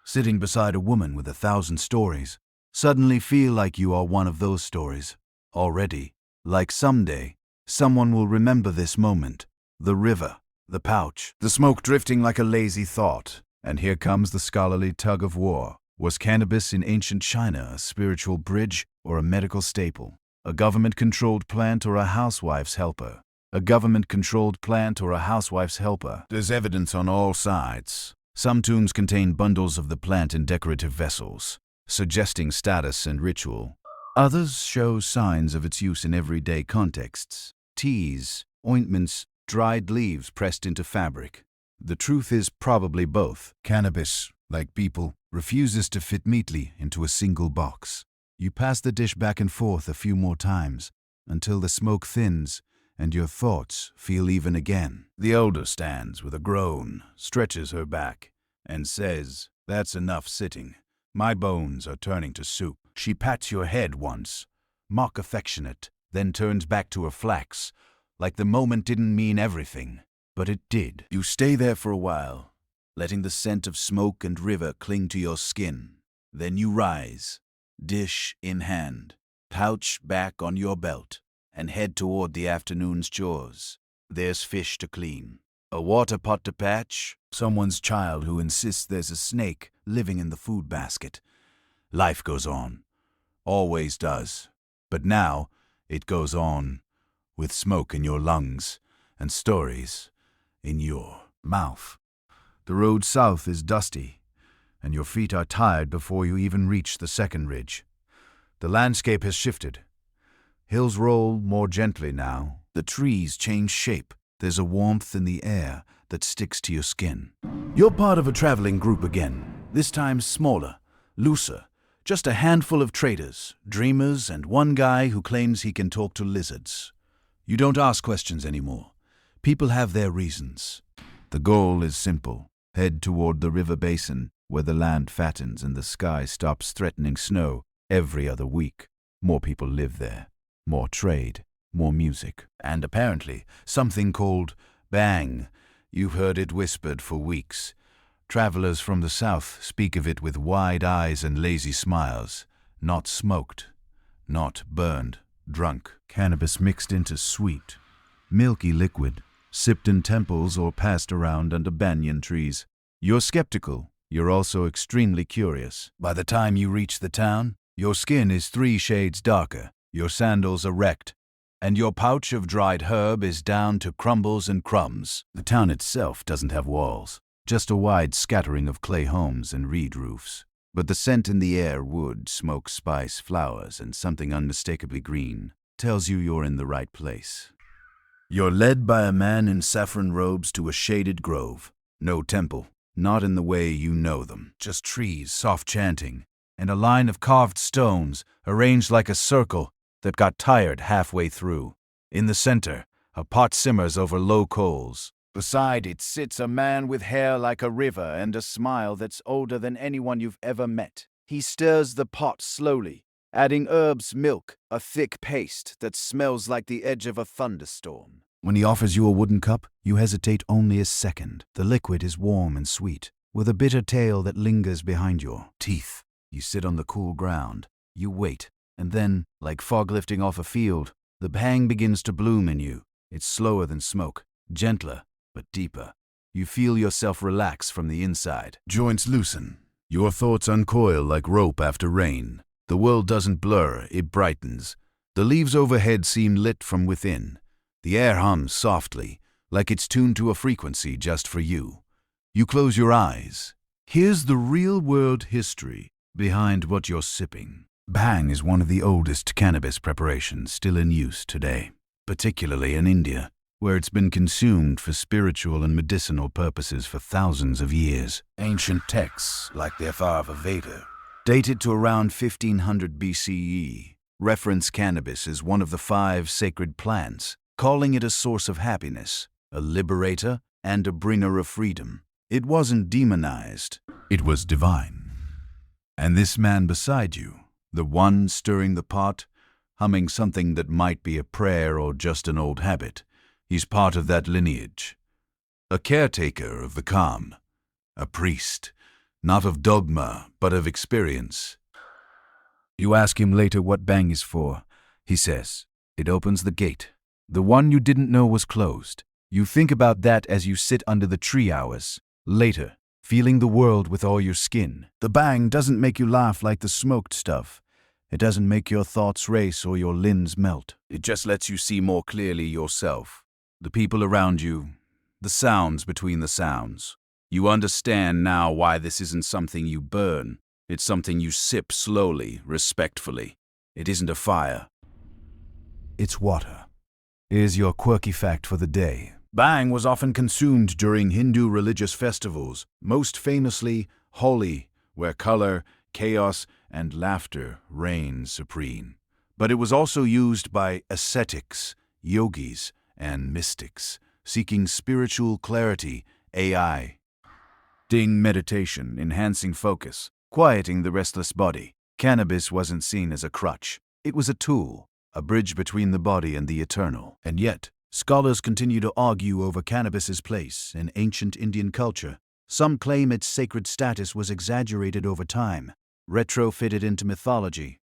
sitting beside a woman with 1,000 stories, suddenly feel like you are one of those stories. Already, like someday, someone will remember this moment. The river, the pouch, the smoke drifting like a lazy thought. And here comes the scholarly tug of war. Was cannabis in ancient China a spiritual bridge or a medical staple? A government-controlled plant or a housewife's helper? A government-controlled plant or a housewife's helper? There's evidence on all sides. Some tombs contain bundles of the plant in decorative vessels, suggesting status and ritual. Others show signs of its use in everyday contexts. Teas, ointments, dried leaves pressed into fabric. The truth is probably both. Cannabis, like people, refuses to fit neatly into a single box. You pass the dish back and forth a few more times, until the smoke thins and your thoughts feel even again. The elder stands with a groan, stretches her back, and says, "That's enough sitting. My bones are turning to soup." She pats your head once, mock affectionate, then turns back to her flax, like the moment didn't mean everything. But it did. You stay there for a while, letting the scent of smoke and river cling to your skin. Then you rise, dish in hand, pouch back on your belt, and head toward the afternoon's chores. There's fish to clean, a water pot to patch, someone's child who insists there's a snake living in the food basket. Life goes on. Always does. But now, it goes on with smoke in your lungs and stories in your mouth. The road south is dusty, and your feet are tired before you even reach the second ridge. The landscape has shifted. Hills roll more gently now. The trees change shape. There's a warmth in the air that sticks to your skin. You're part of a traveling group again, this time smaller, looser. Just a handful of traders, dreamers, and one guy who claims he can talk to lizards. You don't ask questions anymore. People have their reasons. The goal is simple. Head toward the river basin, where the land fattens and the sky stops threatening snow every other week. More people live there. More trade. More music. And apparently, something called bang. You've heard it whispered for weeks. Travelers from the south speak of it with wide eyes and lazy smiles. Not smoked. Not burned. Drunk. Cannabis mixed into sweet, milky liquid, sipped in temples or passed around under banyan trees. You're skeptical. You're also extremely curious. By the time you reach the town, your skin is 3 shades darker, your sandals are wrecked, and your pouch of dried herb is down to crumbles and crumbs. The town itself doesn't have walls, just a wide scattering of clay homes and reed roofs. But the scent in the air, wood, smoke, spice, flowers, and something unmistakably green, tells you you're in the right place. You're led by a man in saffron robes to a shaded grove. No temple, not in the way you know them. Just trees, soft chanting, and a line of carved stones arranged like a circle that got tired halfway through. In the center, a pot simmers over low coals. Beside it sits a man with hair like a river and a smile that's older than anyone you've ever met. He stirs the pot slowly, adding herbs, milk, a thick paste that smells like the edge of a thunderstorm. When he offers you a wooden cup, you hesitate only a second. The liquid is warm and sweet, with a bitter tail that lingers behind your teeth. You sit on the cool ground. You wait, and then, like fog lifting off a field, the bang begins to bloom in you. It's slower than smoke, gentler, but deeper. You feel yourself relax from the inside. Joints loosen. Your thoughts uncoil like rope after rain. The world doesn't blur, it brightens. The leaves overhead seem lit from within. The air hums softly, like it's tuned to a frequency just for you. You close your eyes. Here's the real-world history behind what you're sipping. Bhang is one of the oldest cannabis preparations still in use today, particularly in India, where it's been consumed for spiritual and medicinal purposes for thousands of years. Ancient texts, like the Atharva Veda, dated to around 1500 BCE, reference cannabis as one of the 5 sacred plants, calling it a source of happiness, a liberator, and a bringer of freedom. It wasn't demonized. It was divine. And this man beside you, the one stirring the pot, humming something that might be a prayer or just an old habit, he's part of that lineage. A caretaker of the calm. A priest, not of dogma, but of experience. You ask him later what bang is for. He says, it opens the gate. The one you didn't know was closed. You think about that as you sit under the tree hours. Later, feeling the world with all your skin. The bang doesn't make you laugh like the smoked stuff. It doesn't make your thoughts race or your limbs melt. It just lets you see more clearly yourself. The people around you, the sounds between the sounds. You understand now why this isn't something you burn. It's something you sip slowly, respectfully. It isn't a fire. It's water. Here's your quirky fact for the day. Bang was often consumed during Hindu religious festivals, most famously Holi, where color, chaos, and laughter reign supreme. But it was also used by ascetics, yogis, and mystics, seeking spiritual clarity, AI. Ding meditation, enhancing focus, quieting the restless body. Cannabis wasn't seen as a crutch. It was a tool, a bridge between the body and the eternal. And yet, scholars continue to argue over cannabis's place in ancient Indian culture. Some claim its sacred status was exaggerated over time, retrofitted into mythology.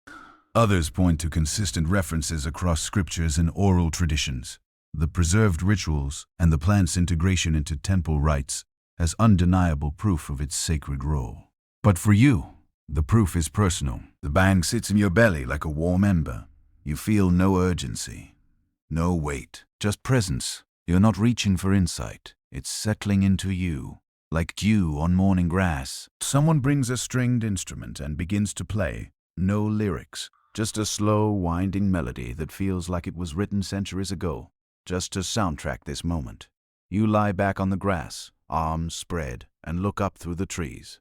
Others point to consistent references across scriptures and oral traditions. The preserved rituals and the plant's integration into temple rites as undeniable proof of its sacred role. But for you, the proof is personal. The bang sits in your belly like a warm ember. You feel no urgency, no weight, just presence. You're not reaching for insight. It's settling into you, like dew on morning grass. Someone brings a stringed instrument and begins to play. No lyrics, just a slow, winding melody that feels like it was written centuries ago, just to soundtrack this moment. You lie back on the grass, arms spread, and look up through the trees.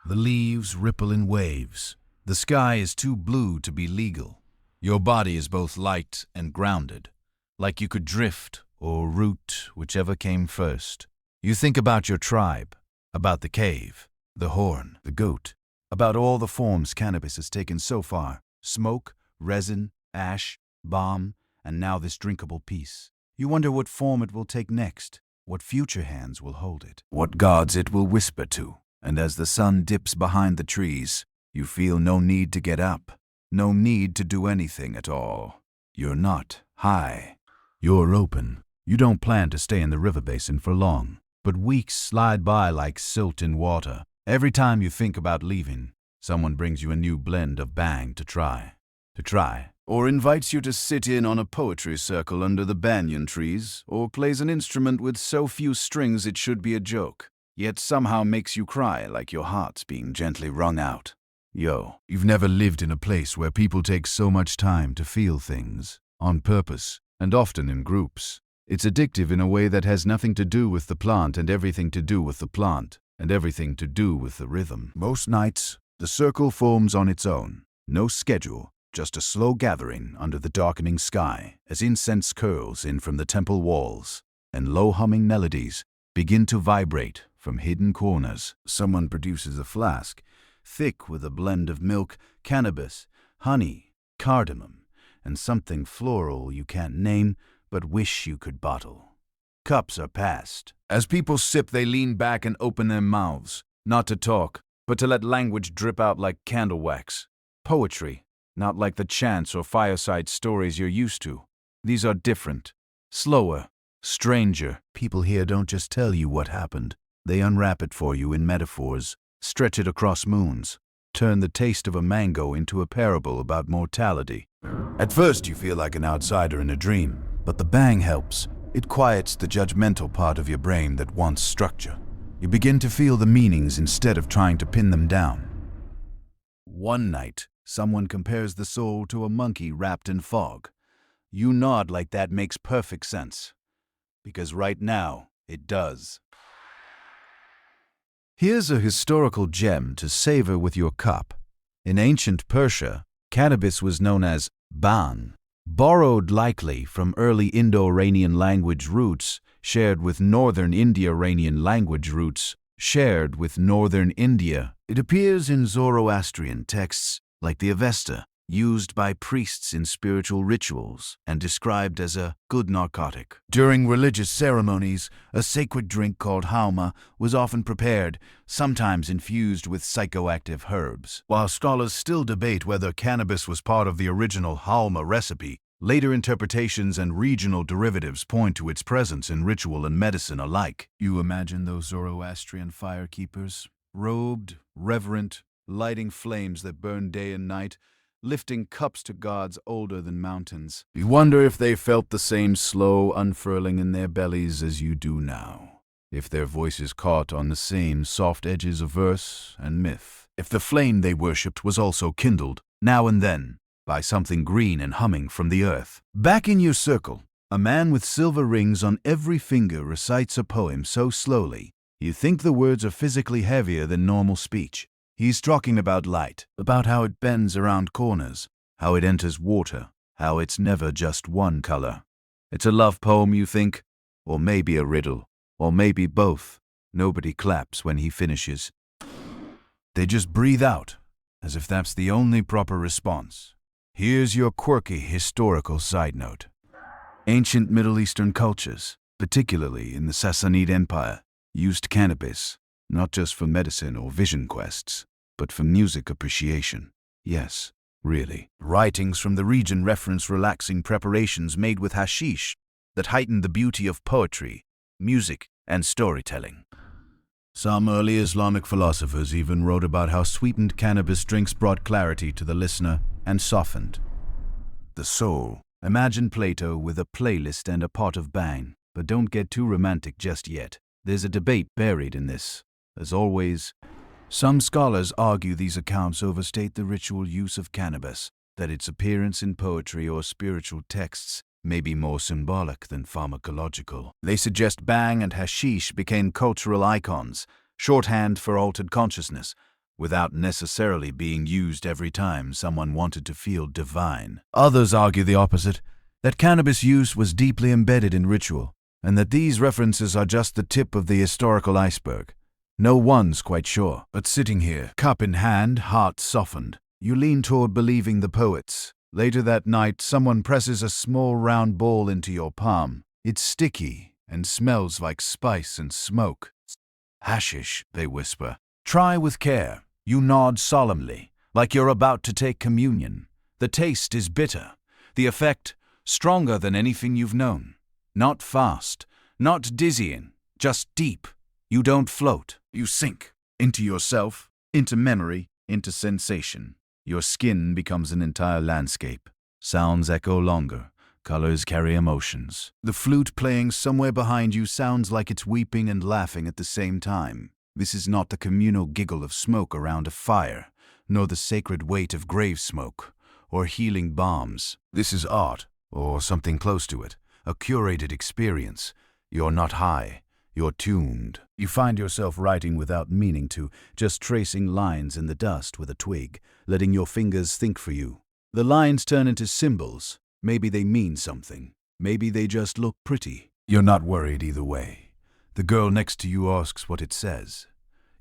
The leaves ripple in waves. The sky is too blue to be legal. Your body is both light and grounded, like you could drift or root, whichever came first. You think about your tribe, about the cave, the horn, the goat, about all the forms cannabis has taken so far: smoke, resin, ash, balm, and now this drinkable piece. You wonder what form it will take next, what future hands will hold it, what gods it will whisper to. And as the sun dips behind the trees, you feel no need to get up, no need to do anything at all. You're not high. You're open. You don't plan to stay in the river basin for long, but weeks slide by like silt in water. Every time you think about leaving, someone brings you a new blend of bang to try, or invites you to sit in on a poetry circle under the banyan trees, or plays an instrument with so few strings it should be a joke, yet somehow makes you cry like your heart's being gently wrung out. Yo, you've never lived in a place where people take so much time to feel things, on purpose, and often in groups. It's addictive in a way that has nothing to do with the plant and everything to do with the plant, and everything to do with the rhythm. Most nights, the circle forms on its own. No schedule, just a slow gathering under the darkening sky as incense curls in from the temple walls, and low humming melodies begin to vibrate from hidden corners. Someone produces a flask, thick with a blend of milk, cannabis, honey, cardamom, and something floral you can't name but wish you could bottle. Cups are passed. As people sip, they lean back and open their mouths, not to talk, but to let language drip out like candle wax. Poetry, not like the chants or fireside stories you're used to. These are different, slower, stranger. People here don't just tell you what happened. They unwrap it for you in metaphors, stretch it across moons, turn the taste of a mango into a parable about mortality. At first you feel like an outsider in a dream, but the bang helps. It quiets the judgmental part of your brain that wants structure. You begin to feel the meanings instead of trying to pin them down. One night, someone compares the soul to a monkey wrapped in fog. You nod like that makes perfect sense, because right now it does. Here's a historical gem to savor with your cup. In ancient Persia, cannabis was known as ban, borrowed likely from early Indo-Iranian language roots, shared with Northern Indo-Iranian language roots, shared with Northern India. It appears in Zoroastrian texts like the Avesta, used by priests in spiritual rituals and described as a good narcotic. During religious ceremonies, a sacred drink called halma was often prepared, sometimes infused with psychoactive herbs. While scholars still debate whether cannabis was part of the original halma recipe, later interpretations and regional derivatives point to its presence in ritual and medicine alike. You imagine those Zoroastrian firekeepers, robed, reverent, lighting flames that burn day and night, lifting cups to gods older than mountains. You wonder if they felt the same slow unfurling in their bellies as you do now. If their voices caught on the same soft edges of verse and myth. If the flame they worshipped was also kindled, now and then, by something green and humming from the earth. Back in your circle, a man with silver rings on every finger recites a poem so slowly, you think the words are physically heavier than normal speech. He's talking about light, about how it bends around corners, how it enters water, how it's never just one color. It's a love poem, you think, or maybe a riddle, or maybe both. Nobody claps when he finishes. They just breathe out, as if that's the only proper response. Here's your quirky historical side note. Ancient Middle Eastern cultures, particularly in the Sassanid Empire, used cannabis, not just for medicine or vision quests, but for music appreciation. Yes, really. Writings from the region reference relaxing preparations made with hashish that heighten the beauty of poetry, music, and storytelling. Some early Islamic philosophers even wrote about how sweetened cannabis drinks brought clarity to the listener and softened the soul. Imagine Plato with a playlist and a pot of bang. But don't get too romantic just yet. There's a debate buried in this. As always, some scholars argue these accounts overstate the ritual use of cannabis, that its appearance in poetry or spiritual texts may be more symbolic than pharmacological. They suggest bang and hashish became cultural icons, shorthand for altered consciousness, without necessarily being used every time someone wanted to feel divine. Others argue the opposite, that cannabis use was deeply embedded in ritual, and that these references are just the tip of the historical iceberg. No one's quite sure, but sitting here, cup in hand, heart softened, you lean toward believing the poets. Later that night, someone presses a small round ball into your palm. It's sticky and smells like spice and smoke. Hashish, they whisper. Try with care. You nod solemnly, like you're about to take communion. The taste is bitter. The effect, stronger than anything you've known. Not fast, not dizzying, just deep. You don't float. You sink into yourself, into memory, into sensation. Your skin becomes an entire landscape. Sounds echo longer. Colors carry emotions. The flute playing somewhere behind you sounds like it's weeping and laughing at the same time. This is not the communal giggle of smoke around a fire, nor the sacred weight of grave smoke, or healing bombs. This is art, or something close to it, a curated experience. You're not high. You're tuned. You find yourself writing without meaning to, just tracing lines in the dust with a twig, letting your fingers think for you. The lines turn into symbols. Maybe they mean something. Maybe they just look pretty. You're not worried either way. The girl next to you asks what it says.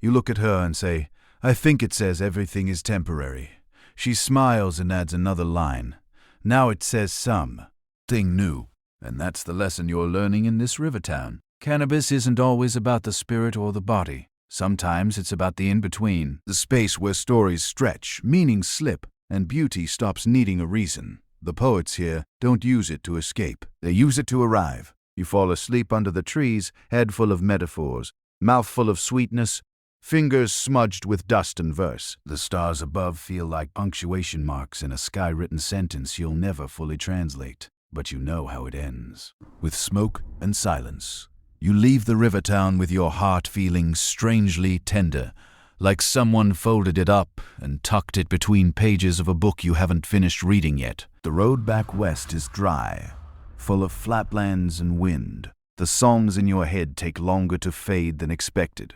You look at her and say, I think it says everything is temporary. She smiles and adds another line. Now it says something new. And that's the lesson you're learning in this river town. Cannabis isn't always about the spirit or the body. Sometimes it's about the in-between, the space where stories stretch, meanings slip, and beauty stops needing a reason. The poets here don't use it to escape. They use it to arrive. You fall asleep under the trees, head full of metaphors, mouth full of sweetness, fingers smudged with dust and verse. The stars above feel like punctuation marks in a sky-written sentence you'll never fully translate. But you know how it ends. With smoke and silence. You leave the river town with your heart feeling strangely tender, like someone folded it up and tucked it between pages of a book you haven't finished reading yet. The road back west is dry, full of flatlands and wind. The songs in your head take longer to fade than expected.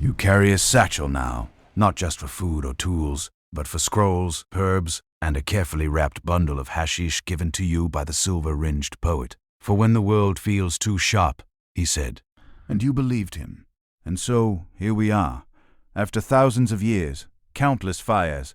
You carry a satchel now, not just for food or tools, but for scrolls, herbs, and a carefully wrapped bundle of hashish given to you by the silver-ringed poet. For when the world feels too sharp, he said, and you believed him. And so, here we are, after thousands of years, countless fires,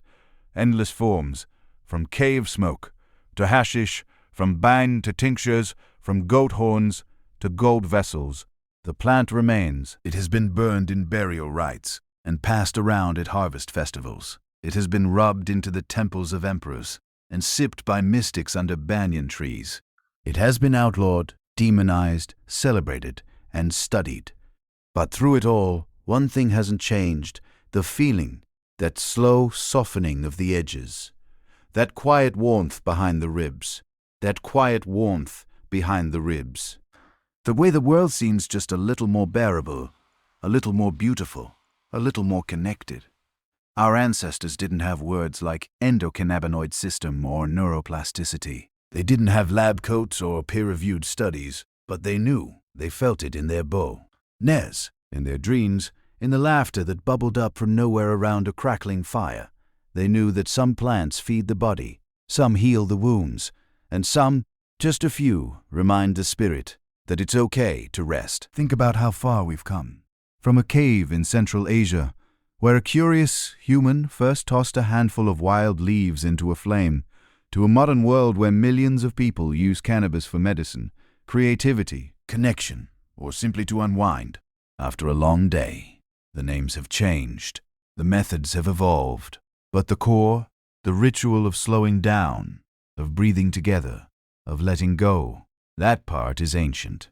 endless forms, from cave smoke to hashish, from bang to tinctures, from goat horns to gold vessels. The plant remains. It has been burned in burial rites and passed around at harvest festivals. It has been rubbed into the temples of emperors and sipped by mystics under banyan trees. It has been outlawed, demonized, celebrated, and studied. But through it all, one thing hasn't changed, the feeling, that slow softening of the edges, that quiet warmth behind the ribs, that quiet warmth behind the ribs. The way the world seems just a little more bearable, a little more beautiful, a little more connected. Our ancestors didn't have words like endocannabinoid system or neuroplasticity. They didn't have lab coats or peer-reviewed studies, but they knew, they felt it in their bow. Nez, in their dreams, in the laughter that bubbled up from nowhere around a crackling fire. They knew that some plants feed the body, some heal the wounds, and some, just a few, remind the spirit that it's okay to rest. Think about how far we've come. From a cave in Central Asia, where a curious human first tossed a handful of wild leaves into a flame, to a modern world where millions of people use cannabis for medicine, creativity, connection, or simply to unwind. After a long day, the names have changed, the methods have evolved, but the core, the ritual of slowing down, of breathing together, of letting go, that part is ancient.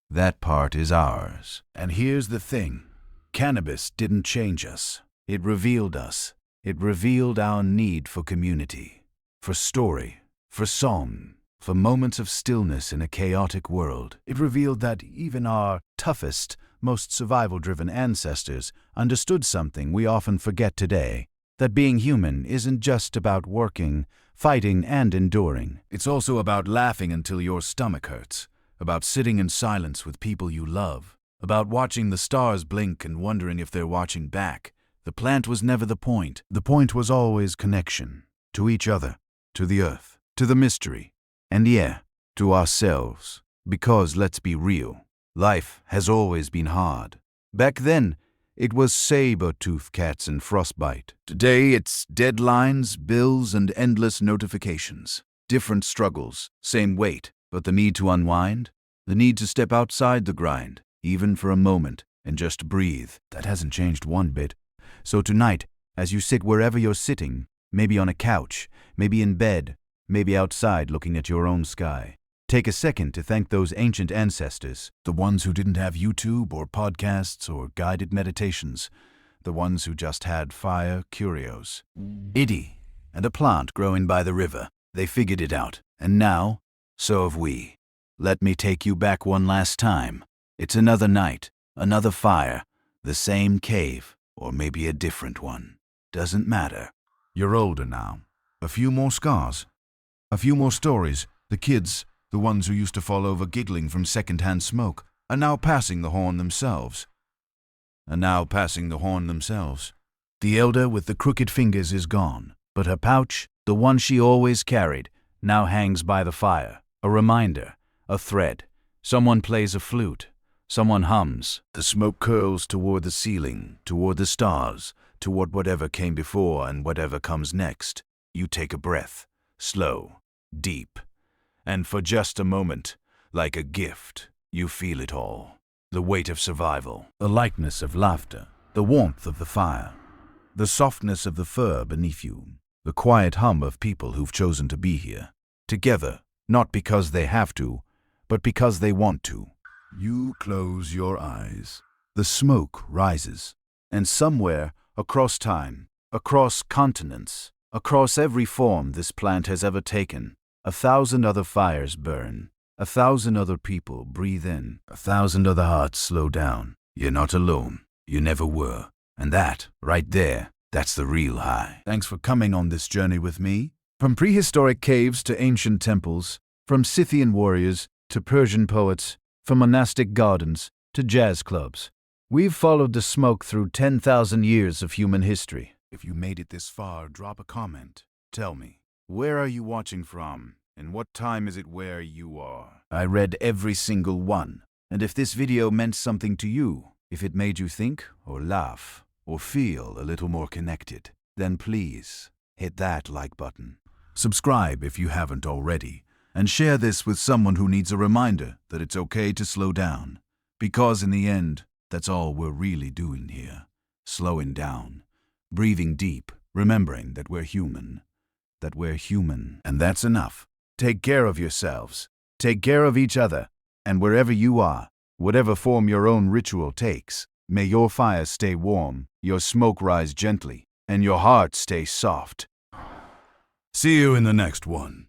That part is ours. And here's the thing. Cannabis didn't change us. It revealed us. It revealed our need for community, for story, for song, for moments of stillness in a chaotic world. It revealed that even our toughest, most survival-driven ancestors understood something we often forget today, that being human isn't just about working, fighting, and enduring. It's also about laughing until your stomach hurts, about sitting in silence with people you love, about watching the stars blink and wondering if they're watching back. The plant was never the point. The point was always connection, to each other, to the earth, to the mystery, and yeah, to ourselves. Because let's be real, life has always been hard. Back then, it was saber-toothed cats and frostbite. Today, it's deadlines, bills, and endless notifications. Different struggles, same weight, but the need to unwind, the need to step outside the grind, even for a moment, and just breathe, that hasn't changed one bit. So tonight, as you sit wherever you're sitting, maybe on a couch, maybe in bed, maybe outside looking at your own sky, take a second to thank those ancient ancestors, the ones who didn't have YouTube or podcasts or guided meditations, the ones who just had fire curios, Iddy, and a plant growing by the river. They figured it out, and now, so have we. Let me take you back one last time. It's another night, another fire, the same cave, or maybe a different one. Doesn't matter. You're older now. A few more scars. A few more stories. The kids, the ones who used to fall over giggling from second-hand smoke, are now passing the horn themselves. The elder with the crooked fingers is gone, but her pouch, the one she always carried, now hangs by the fire. A reminder, a thread. Someone plays a flute. Someone hums. The smoke curls toward the ceiling, toward the stars, toward whatever came before and whatever comes next. You take a breath, slow, deep, and for just a moment, like a gift, you feel it all. The weight of survival, the lightness of laughter, the warmth of the fire, the softness of the fur beneath you, the quiet hum of people who've chosen to be here, together, not because they have to, but because they want to. You close your eyes. The smoke rises, and somewhere across time, across continents, across every form this plant has ever taken, 1,000 other fires burn, 1,000 other people breathe in, 1,000 other hearts slow down. You're not alone. You never were. And that, right there, that's the real high. Thanks for coming on this journey with me. From prehistoric caves to ancient temples, from Scythian warriors to Persian poets, from monastic gardens to jazz clubs, we've followed the smoke through 10,000 years of human history. If you made it this far, drop a comment. Tell me, where are you watching from, and what time is it where you are? I read every single one, and if this video meant something to you, if it made you think or laugh or feel a little more connected, then please hit that like button. Subscribe if you haven't already, and share this with someone who needs a reminder that it's okay to slow down. Because in the end, that's all we're really doing here. Slowing down, breathing deep, remembering that we're human. And that's enough. Take care of yourselves. Take care of each other. And wherever you are, whatever form your own ritual takes, may your fire stay warm, your smoke rise gently, and your heart stay soft. See you in the next one.